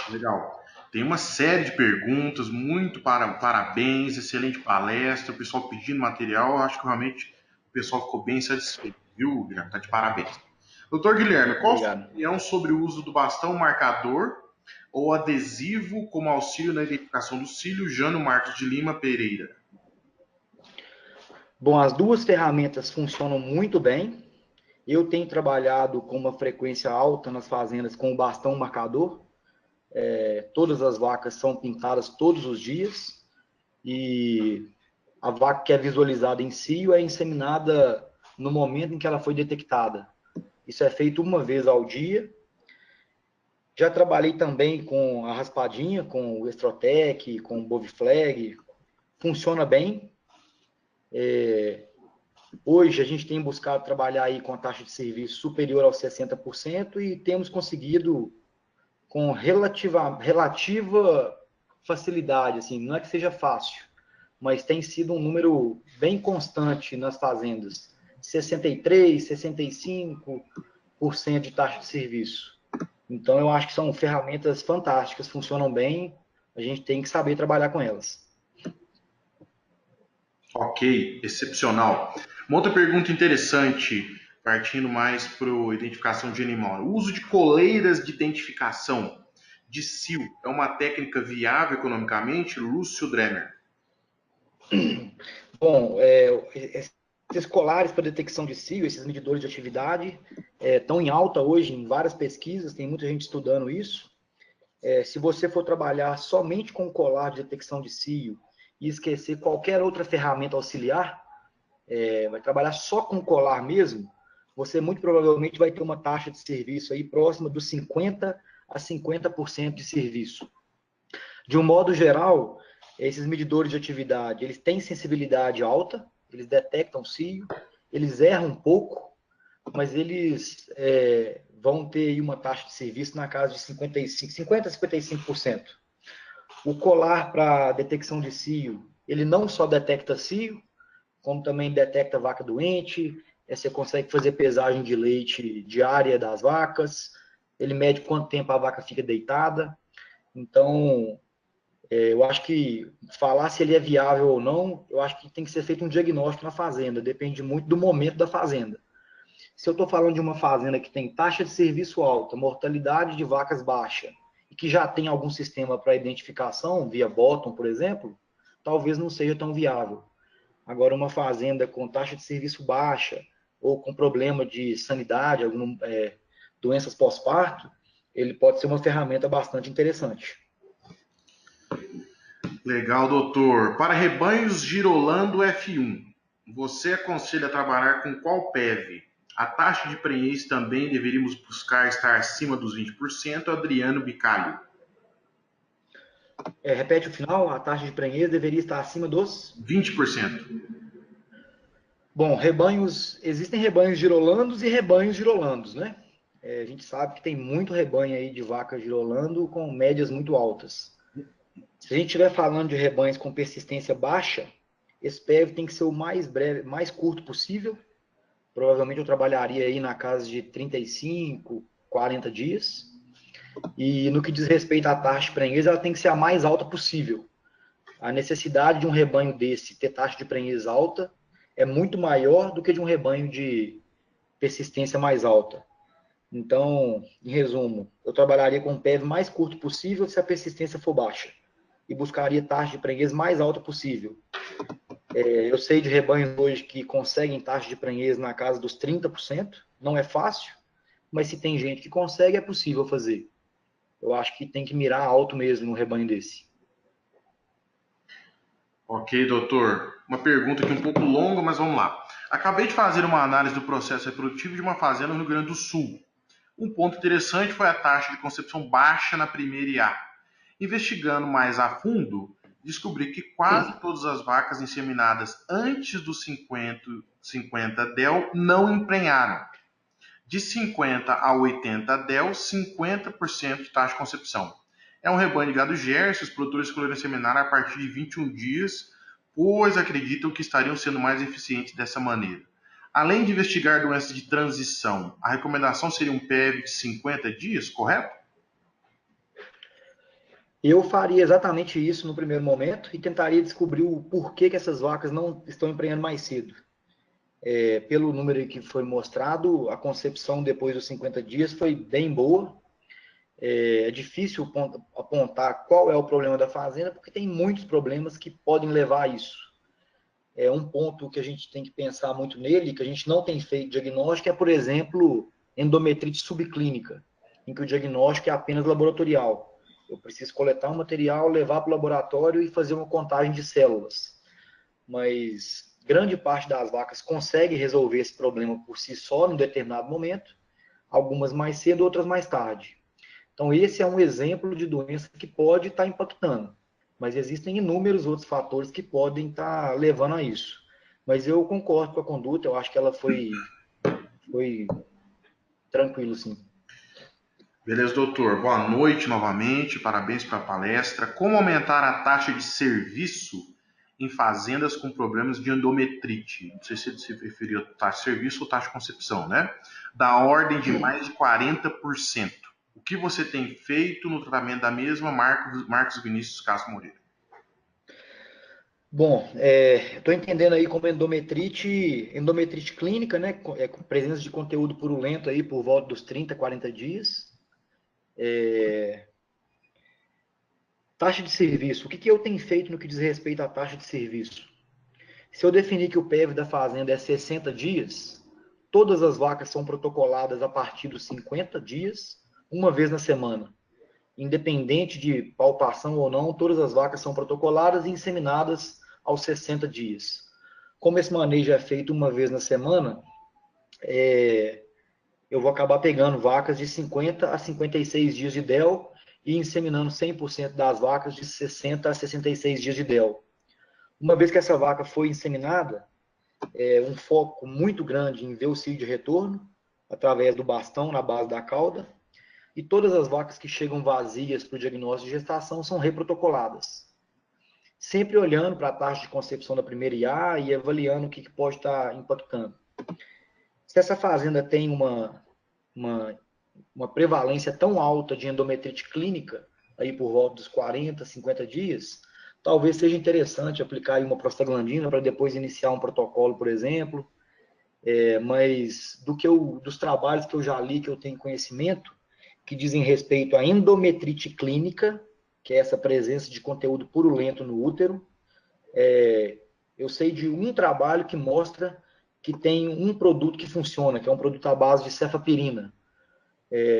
Legal. Tem uma série de perguntas, muito parabéns, excelente palestra, o pessoal pedindo material, acho que realmente o pessoal ficou bem satisfeito, viu, Guilherme? Está de parabéns. Doutor Guilherme, qual a sua Obrigado. opinião sobre o uso do bastão marcador ou adesivo como auxílio na identificação do cílio? Jânio Marcos de Lima Pereira. Bom, as duas ferramentas funcionam muito bem. Eu tenho trabalhado com uma frequência alta nas fazendas com o bastão marcador. Todas as vacas são pintadas todos os dias e a vaca que é visualizada em cio é inseminada no momento em que ela foi detectada. Isso é feito uma vez ao dia. Já trabalhei também com a raspadinha, com o Estrotec, com o Boviflag. Funciona bem. Hoje a gente tem buscado trabalhar aí com a taxa de serviço superior aos 60% e temos conseguido com relativa facilidade, assim, não é que seja fácil, mas tem sido um número bem constante nas fazendas, 63, 65% de taxa de serviço. Então eu acho que são ferramentas fantásticas, funcionam bem, a gente tem que saber trabalhar com elas. Ok, excepcional. Uma outra pergunta interessante, partindo mais para a identificação de animal. O uso de coleiras de identificação de cio é uma técnica viável economicamente? Lúcio Dremer. Bom, esses colares para detecção de cio, esses medidores de atividade, estão em alta hoje em várias pesquisas, tem muita gente estudando isso. Se você for trabalhar somente com colar de detecção de cio e esquecer qualquer outra ferramenta auxiliar, vai trabalhar só com colar mesmo, você muito provavelmente vai ter uma taxa de serviço aí próxima dos 50% a 50% de serviço. De um modo geral, esses medidores de atividade, eles têm sensibilidade alta, eles detectam cio, eles erram um pouco, mas eles vão ter aí uma taxa de serviço na casa de 50% a 55%. O colar para detecção de cio, ele não só detecta cio, como também detecta vaca doente, você consegue fazer pesagem de leite diária das vacas, ele mede quanto tempo a vaca fica deitada. Então, eu acho que falar se ele é viável ou não, eu acho que tem que ser feito um diagnóstico na fazenda, depende muito do momento da fazenda. Se eu estou falando de uma fazenda que tem taxa de serviço alta, mortalidade de vacas baixa, e que já tem algum sistema para identificação, via bottom, por exemplo, talvez não seja tão viável. Agora, uma fazenda com taxa de serviço baixa, ou com problema de sanidade, doenças pós-parto, ele pode ser uma ferramenta bastante interessante. Legal, doutor. Para rebanhos girolando F1, você aconselha trabalhar com qual PEV? A taxa de prenhez também deveríamos buscar estar acima dos 20%, Adriano Bicalho. Repete o final, a taxa de prenhez deveria estar acima dos... 20%. Bom, existem rebanhos girolandos e rebanhos girolandos, né? A gente sabe que tem muito rebanho aí de vaca girolando com médias muito altas. Se a gente estiver falando de rebanhos com persistência baixa, esse PEV tem que ser o mais breve, mais curto possível. Provavelmente eu trabalharia aí na casa de 35, 40 dias. E no que diz respeito à taxa de prenhez, ela tem que ser a mais alta possível. A necessidade de um rebanho desse ter taxa de prenhez alta é muito maior do que de um rebanho de persistência mais alta. Então, em resumo, eu trabalharia com o PEV mais curto possível se a persistência for baixa e buscaria taxa de prenhez mais alta possível. Eu sei de rebanhos hoje que conseguem taxa de prenhez na casa dos 30%, não é fácil, mas se tem gente que consegue, é possível fazer. Eu acho que tem que mirar alto mesmo no rebanho desse. Ok, doutor. Uma pergunta aqui um pouco longa, mas vamos lá. Acabei de fazer uma análise do processo reprodutivo de uma fazenda no Rio Grande do Sul. Um ponto interessante foi a taxa de concepção baixa na primeira IA. Investigando mais a fundo, descobri que quase todas as vacas inseminadas antes dos 50 DEL não emprenharam. De 50 a 80 DEL, 50% de taxa de concepção. É um rebanho de gado gerson, os produtores escolheram inseminar a partir de 21 dias, pois acreditam que estariam sendo mais eficientes dessa maneira. Além de investigar doenças de transição, a recomendação seria um PEV de 50 dias, correto? Eu faria exatamente isso no primeiro momento e tentaria descobrir o porquê que essas vacas não estão emprenhando mais cedo. Pelo número que foi mostrado, a concepção depois dos 50 dias foi bem boa. É difícil apontar qual é o problema da fazenda, porque tem muitos problemas que podem levar a isso. Um ponto que a gente tem que pensar muito nele, que a gente não tem feito diagnóstico, é, por exemplo, endometrite subclínica, em que o diagnóstico é apenas laboratorial. Eu preciso coletar um material, levar para o laboratório e fazer uma contagem de células. Mas grande parte das vacas consegue resolver esse problema por si só, num determinado momento, algumas mais cedo, outras mais tarde. Então, esse é um exemplo de doença que pode estar impactando, mas existem inúmeros outros fatores que podem estar levando a isso. Mas eu concordo com a conduta, eu acho que ela foi tranquilo, sim. Beleza, doutor. Boa noite novamente, parabéns pela palestra. Como aumentar a taxa de serviço em fazendas com problemas de endometrite? Não sei se ele se referiu a taxa de serviço ou taxa de concepção, né? Da ordem de mais de 40%. O que você tem feito no tratamento da mesma, Marcos Vinícius Castro Moreira? Bom, estou entendendo aí como endometrite clínica, né? Com presença de conteúdo purulento aí por volta dos 30, 40 dias. Taxa de serviço. O que eu tenho feito no que diz respeito à taxa de serviço? Se eu definir que o PEV da fazenda é 60 dias, todas as vacas são protocoladas a partir dos 50 dias, uma vez na semana. Independente de palpação ou não, todas as vacas são protocoladas e inseminadas aos 60 dias. Como esse manejo é feito uma vez na semana, eu vou acabar pegando vacas de 50 a 56 dias de DEL e inseminando 100% das vacas de 60 a 66 dias de DEL. Uma vez que essa vaca foi inseminada, um foco muito grande em ver o ciclo de retorno, através do bastão na base da cauda, e todas as vacas que chegam vazias para o diagnóstico de gestação são reprotocoladas. Sempre olhando para a taxa de concepção da primeira IA e avaliando o que pode estar impactando. Se essa fazenda tem uma prevalência tão alta de endometrite clínica, aí por volta dos 40, 50 dias, talvez seja interessante aplicar uma prostaglandina para depois iniciar um protocolo, por exemplo. Mas dos trabalhos que eu já li, que eu tenho conhecimento, que dizem respeito à endometrite clínica, que é essa presença de conteúdo purulento no útero, eu sei de um trabalho que mostra que tem um produto que funciona, que é um produto à base de cefapirina.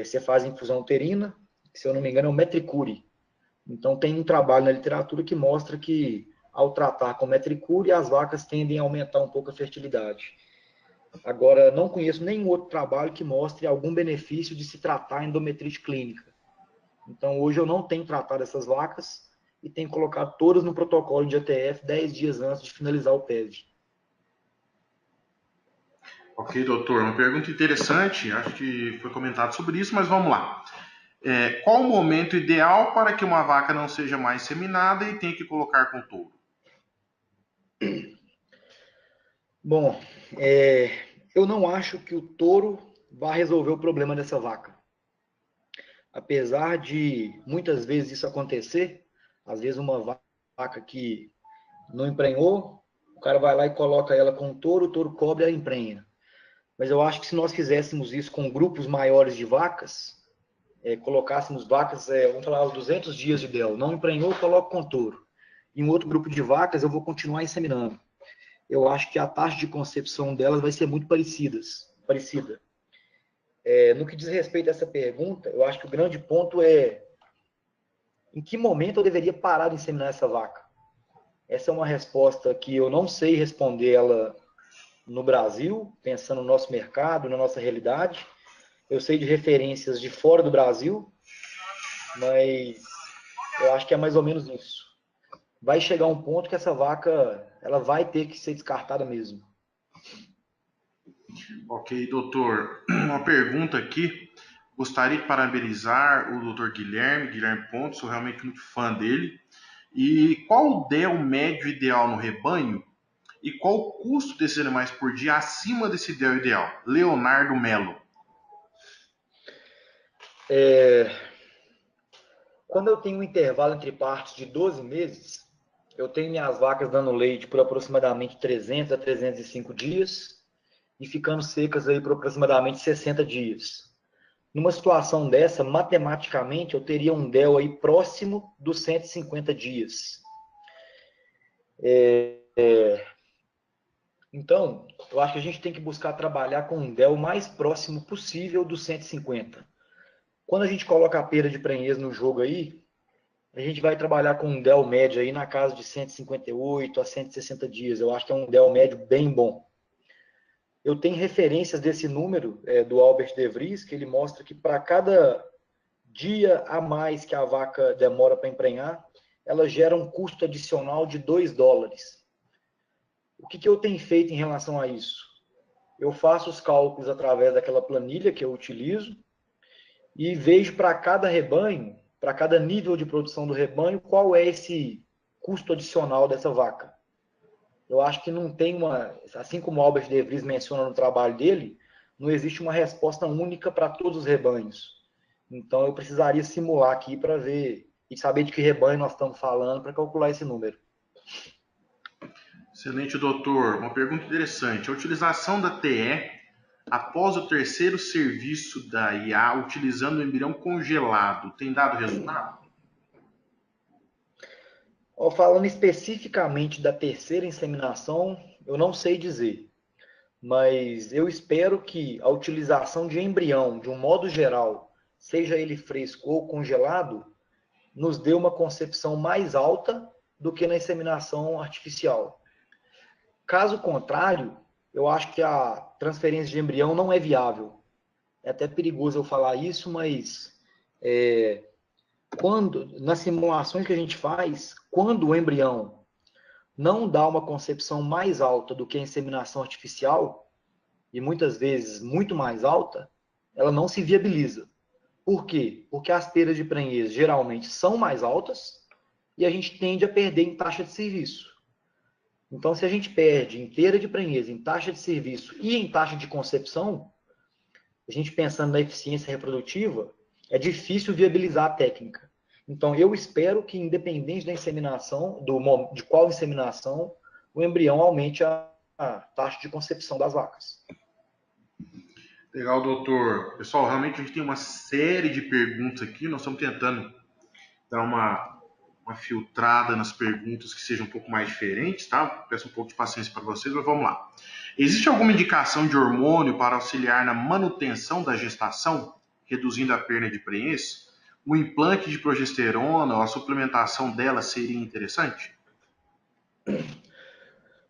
Você faz infusão uterina, se eu não me engano é o Metricure. Então tem um trabalho na literatura que mostra que ao tratar com Metricure, as vacas tendem a aumentar um pouco a fertilidade. Agora, não conheço nenhum outro trabalho que mostre algum benefício de se tratar endometrite clínica. Então, hoje eu não tenho tratado essas vacas e tenho colocado todas no protocolo de ATF 10 dias antes de finalizar o PEV. Ok, doutor. Uma pergunta interessante, acho que foi comentado sobre isso, mas vamos lá. Qual o momento ideal para que uma vaca não seja mais inseminada e tenha que colocar com touro? Bom, eu não acho que o touro vai resolver o problema dessa vaca. Apesar de muitas vezes isso acontecer, às vezes uma vaca que não emprenhou, o cara vai lá e coloca ela com o touro cobre e ela emprenha. Mas eu acho que se nós fizéssemos isso com grupos maiores de vacas, colocássemos vacas, vamos falar, os 200 dias de DEL, não emprenhou, coloco com touro. Em um outro grupo de vacas, eu vou continuar inseminando. Eu acho que a taxa de concepção delas vai ser muito parecida. No que diz respeito a essa pergunta, eu acho que o grande ponto é em que momento eu deveria parar de inseminar essa vaca? Essa é uma resposta que eu não sei responder ela no Brasil, pensando no nosso mercado, na nossa realidade. Eu sei de referências de fora do Brasil, mas eu acho que é mais ou menos isso. Vai chegar um ponto que essa vaca ela vai ter que ser descartada mesmo. Ok, doutor. Uma pergunta aqui. Gostaria de parabenizar o doutor Guilherme Pontes, sou realmente muito fã dele. E qual o DEL médio ideal no rebanho? E qual o custo desses animais por dia acima desse DEL ideal? Leonardo Melo. Quando eu tenho um intervalo entre partos de 12 meses, eu tenho minhas vacas dando leite por aproximadamente 300 a 305 dias e ficando secas aí por aproximadamente 60 dias. Numa situação dessa, matematicamente, eu teria um DEL aí próximo dos 150 dias. Então, eu acho que a gente tem que buscar trabalhar com um DEL mais próximo possível dos 150. Quando a gente coloca a perda de prenhez no jogo aí, a gente vai trabalhar com um DEL médio aí na casa de 158 a 160 dias. Eu acho que é um DEL médio bem bom. Eu tenho referências desse número do Albert De Vries, que ele mostra que para cada dia a mais que a vaca demora para emprenhar, ela gera um custo adicional de $2. O que eu tenho feito em relação a isso? Eu faço os cálculos através daquela planilha que eu utilizo e vejo para cada rebanho, para cada nível de produção do rebanho, qual é esse custo adicional dessa vaca. Eu acho que não tem assim como o Albert De Vries menciona no trabalho dele, não existe uma resposta única para todos os rebanhos. Então eu precisaria simular aqui para ver e saber de que rebanho nós estamos falando para calcular esse número. Excelente, doutor. Uma pergunta interessante. A utilização da TE após o terceiro serviço da IA utilizando o embrião congelado tem dado resultado? Falando especificamente da terceira inseminação, eu não sei dizer, mas eu espero que a utilização de embrião, de um modo geral, seja ele fresco ou congelado, nos dê uma concepção mais alta do que na inseminação artificial. Caso contrário, eu acho que a transferência de embrião não é viável. É até perigoso eu falar isso, mas nas simulações que a gente faz, quando o embrião não dá uma concepção mais alta do que a inseminação artificial, e muitas vezes muito mais alta, ela não se viabiliza. Por quê? Porque as perdas de prenhez geralmente são mais altas e a gente tende a perder em taxa de serviço. Então, se a gente perde em perda de prenhez, em taxa de serviço e em taxa de concepção, a gente pensando na eficiência reprodutiva, é difícil viabilizar a técnica. Então, eu espero que, independente da inseminação, de qual inseminação, o embrião aumente a taxa de concepção das vacas. Legal, doutor. Pessoal, realmente a gente tem uma série de perguntas aqui. Nós estamos tentando dar uma filtrada nas perguntas que sejam um pouco mais diferentes, tá? Peço um pouco de paciência para vocês, mas vamos lá. Existe alguma indicação de hormônio para auxiliar na manutenção da gestação, reduzindo a perda de prenhez? O implante de progesterona ou a suplementação dela seria interessante?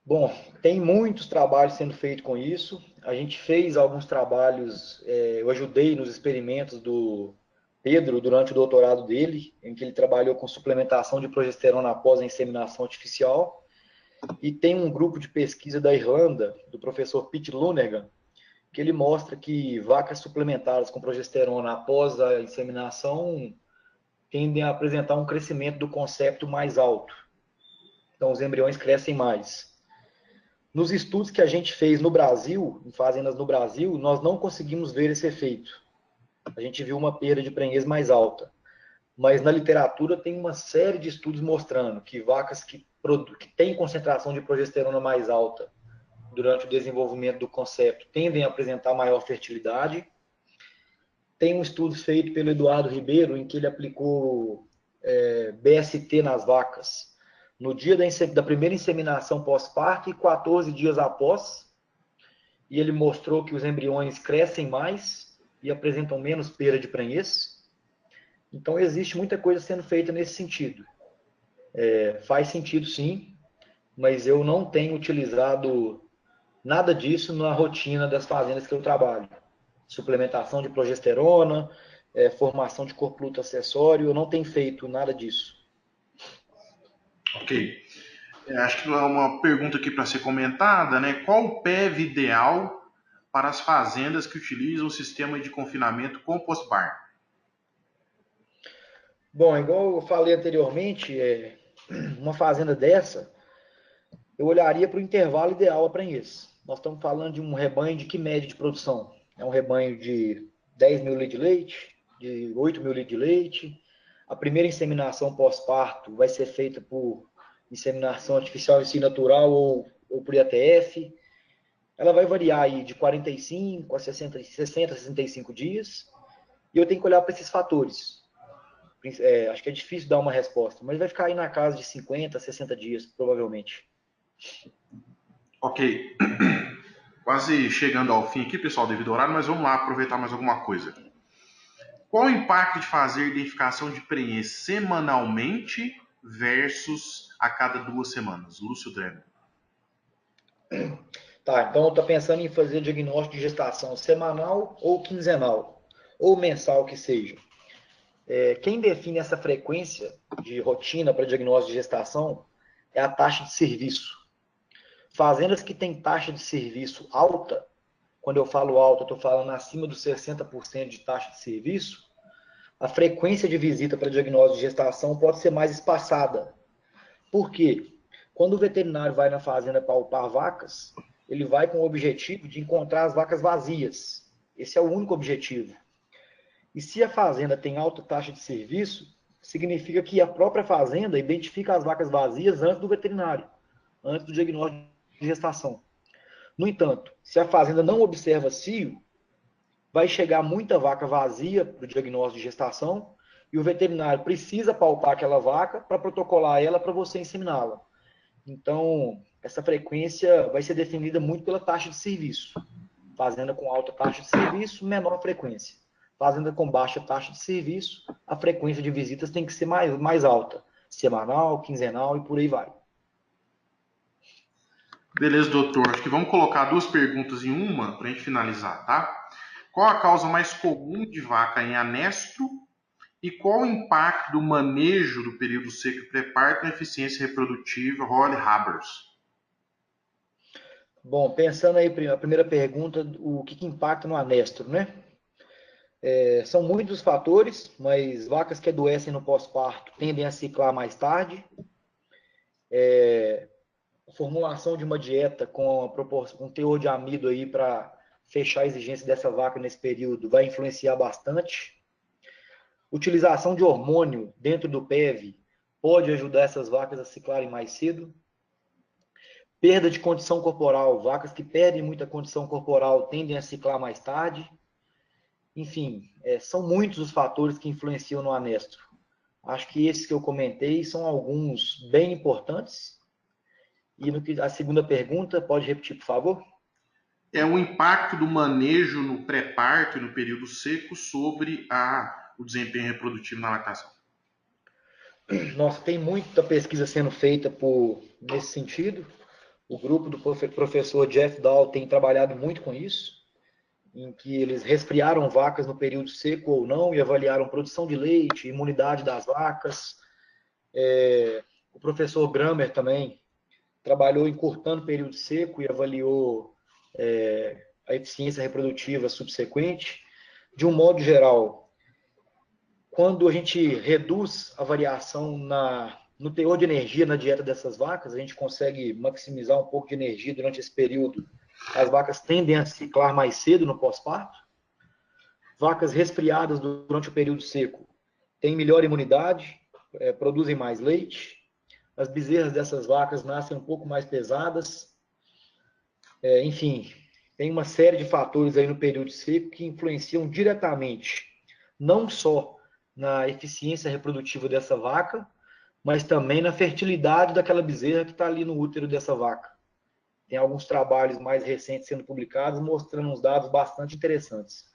Bom, tem muitos trabalhos sendo feitos com isso. A gente fez alguns trabalhos, eu ajudei nos experimentos do Pedro durante o doutorado dele, em que ele trabalhou com suplementação de progesterona após a inseminação artificial. E tem um grupo de pesquisa da Irlanda, do professor Pete Lonergan, que ele mostra que vacas suplementadas com progesterona após a inseminação tendem a apresentar um crescimento do concepto mais alto. Então, os embriões crescem mais. Nos estudos que a gente fez no Brasil, em fazendas no Brasil, nós não conseguimos ver esse efeito. A gente viu uma perda de prenhez mais alta. Mas na literatura tem uma série de estudos mostrando que vacas que têm concentração de progesterona mais alta durante o desenvolvimento do concepto tendem a apresentar maior fertilidade. Tem um estudo feito pelo Eduardo Ribeiro, em que ele aplicou BST nas vacas no dia da primeira inseminação pós-parto e 14 dias após, e ele mostrou que os embriões crescem mais e apresentam menos perda de prenhez. Então, existe muita coisa sendo feita nesse sentido. Faz sentido, sim, mas eu não tenho utilizado nada disso na rotina das fazendas que eu trabalho. Suplementação de progesterona, formação de corpo luto acessório, eu não tenho feito nada disso. Ok. Acho que é uma pergunta aqui para ser comentada, né? Qual o PEV ideal para as fazendas que utilizam o sistema de confinamento compost barn? Bom, igual eu falei anteriormente, uma fazenda dessa, eu olharia para o intervalo ideal a prenhez. Nós estamos falando de um rebanho de que média de produção? É um rebanho de 10 mil litros de leite, de 8 mil litros de leite. A primeira inseminação pós-parto vai ser feita por inseminação artificial em si natural ou por IATF. Ela vai variar aí de 45 a 60, 60 a 65 dias. E eu tenho que olhar para esses fatores. Acho que é difícil dar uma resposta, mas vai ficar aí na casa de 50 a 60 dias, provavelmente. Ok. Quase chegando ao fim aqui, pessoal, devido ao horário, mas vamos lá aproveitar mais alguma coisa. Qual o impacto de fazer identificação de prenhez semanalmente versus a cada 2 semanas? Lúcio Dreno. Tá, então eu estou pensando em fazer diagnóstico de gestação semanal ou quinzenal, ou mensal que seja. Quem define essa frequência de rotina para diagnóstico de gestação é a taxa de serviço. Fazendas que têm taxa de serviço alta, quando eu falo alta, eu estou falando acima dos 60% de taxa de serviço, a frequência de visita para diagnóstico de gestação pode ser mais espaçada. Por quê? Quando o veterinário vai na fazenda palpar vacas, ele vai com o objetivo de encontrar as vacas vazias. Esse é o único objetivo. E se a fazenda tem alta taxa de serviço, significa que a própria fazenda identifica as vacas vazias antes do veterinário, antes do diagnóstico de gestação. No entanto, se a fazenda não observa cio, vai chegar muita vaca vazia para o diagnóstico de gestação e o veterinário precisa palpar aquela vaca para protocolar ela para você inseminá-la. Então, essa frequência vai ser definida muito pela taxa de serviço. Fazenda com alta taxa de serviço, menor frequência. Fazenda com baixa taxa de serviço, a frequência de visitas tem que ser mais alta. Semanal, quinzenal e por aí vai. Beleza, doutor. Acho que vamos colocar 2 perguntas em uma para a gente finalizar, tá? Qual a causa mais comum de vaca em anestro e qual o impacto do manejo do período seco e pré-parto na eficiência reprodutiva Royal Habers? Bom, pensando aí, a primeira pergunta, o que impacta no anestro, né? São muitos fatores, mas vacas que adoecem no pós-parto tendem a ciclar mais tarde. A formulação de uma dieta com um teor de amido aí para fechar a exigência dessa vaca nesse período vai influenciar bastante. Utilização de hormônio dentro do PEV pode ajudar essas vacas a ciclarem mais cedo. Perda de condição corporal, vacas que perdem muita condição corporal tendem a ciclar mais tarde. Enfim, são muitos os fatores que influenciam no anestro. Acho que esses que eu comentei são alguns bem importantes. E a segunda pergunta, pode repetir, por favor? É o impacto do manejo no pré-parto e no período seco sobre o desempenho reprodutivo na lactação. Nossa, tem muita pesquisa sendo feita nesse sentido. O grupo do professor Jeff Dahl tem trabalhado muito com isso. em que eles resfriaram vacas no período seco ou não e avaliaram produção de leite, imunidade das vacas. O professor Grammer também trabalhou encurtando o período seco e avaliou a eficiência reprodutiva subsequente. De um modo geral, quando a gente reduz a variação no teor de energia na dieta dessas vacas, a gente consegue maximizar um pouco de energia durante esse período. As vacas tendem a ciclar mais cedo no pós-parto. Vacas resfriadas durante o período seco têm melhor imunidade, produzem mais leite. As bezerras dessas vacas nascem um pouco mais pesadas. Enfim, tem uma série de fatores aí no período seco que influenciam diretamente, não só na eficiência reprodutiva dessa vaca, mas também na fertilidade daquela bezerra que está ali no útero dessa vaca. Tem alguns trabalhos mais recentes sendo publicados mostrando uns dados bastante interessantes.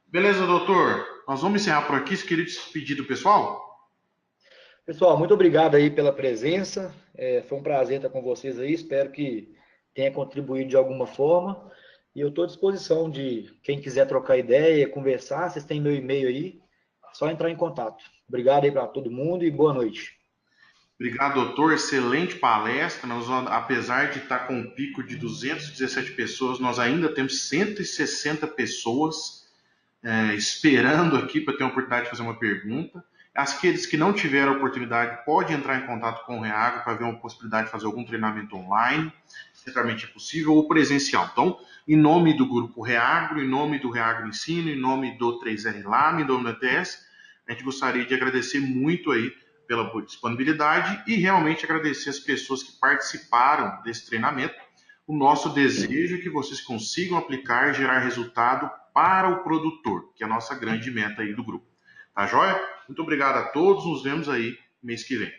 Beleza, doutor. Nós vamos encerrar por aqui. Você queria despedir do pessoal? Pessoal, muito obrigado aí pela presença. Foi um prazer estar com vocês aí. Espero que tenha contribuído de alguma forma. E eu estou à disposição de quem quiser trocar ideia, conversar. Vocês têm meu e-mail aí. Só entrar em contato. Obrigado aí para todo mundo e boa noite. Obrigado, doutor. Excelente palestra. Nós, apesar de estar com um pico de 217 pessoas, nós ainda temos 160 pessoas esperando aqui para ter a oportunidade de fazer uma pergunta. Aqueles que não tiveram a oportunidade, podem entrar em contato com o Reagro para ver uma possibilidade de fazer algum treinamento online, se realmente é possível, ou presencial. Então, em nome do Grupo Reagro, em nome do Reagro Ensino, em nome do 3R Lab, em nome da ETS, a gente gostaria de agradecer muito aí pela disponibilidade e realmente agradecer as pessoas que participaram desse treinamento. O nosso desejo é que vocês consigam aplicar e gerar resultado para o produtor, que é a nossa grande meta aí do grupo. Tá joia? Muito obrigado a todos, nos vemos aí mês que vem.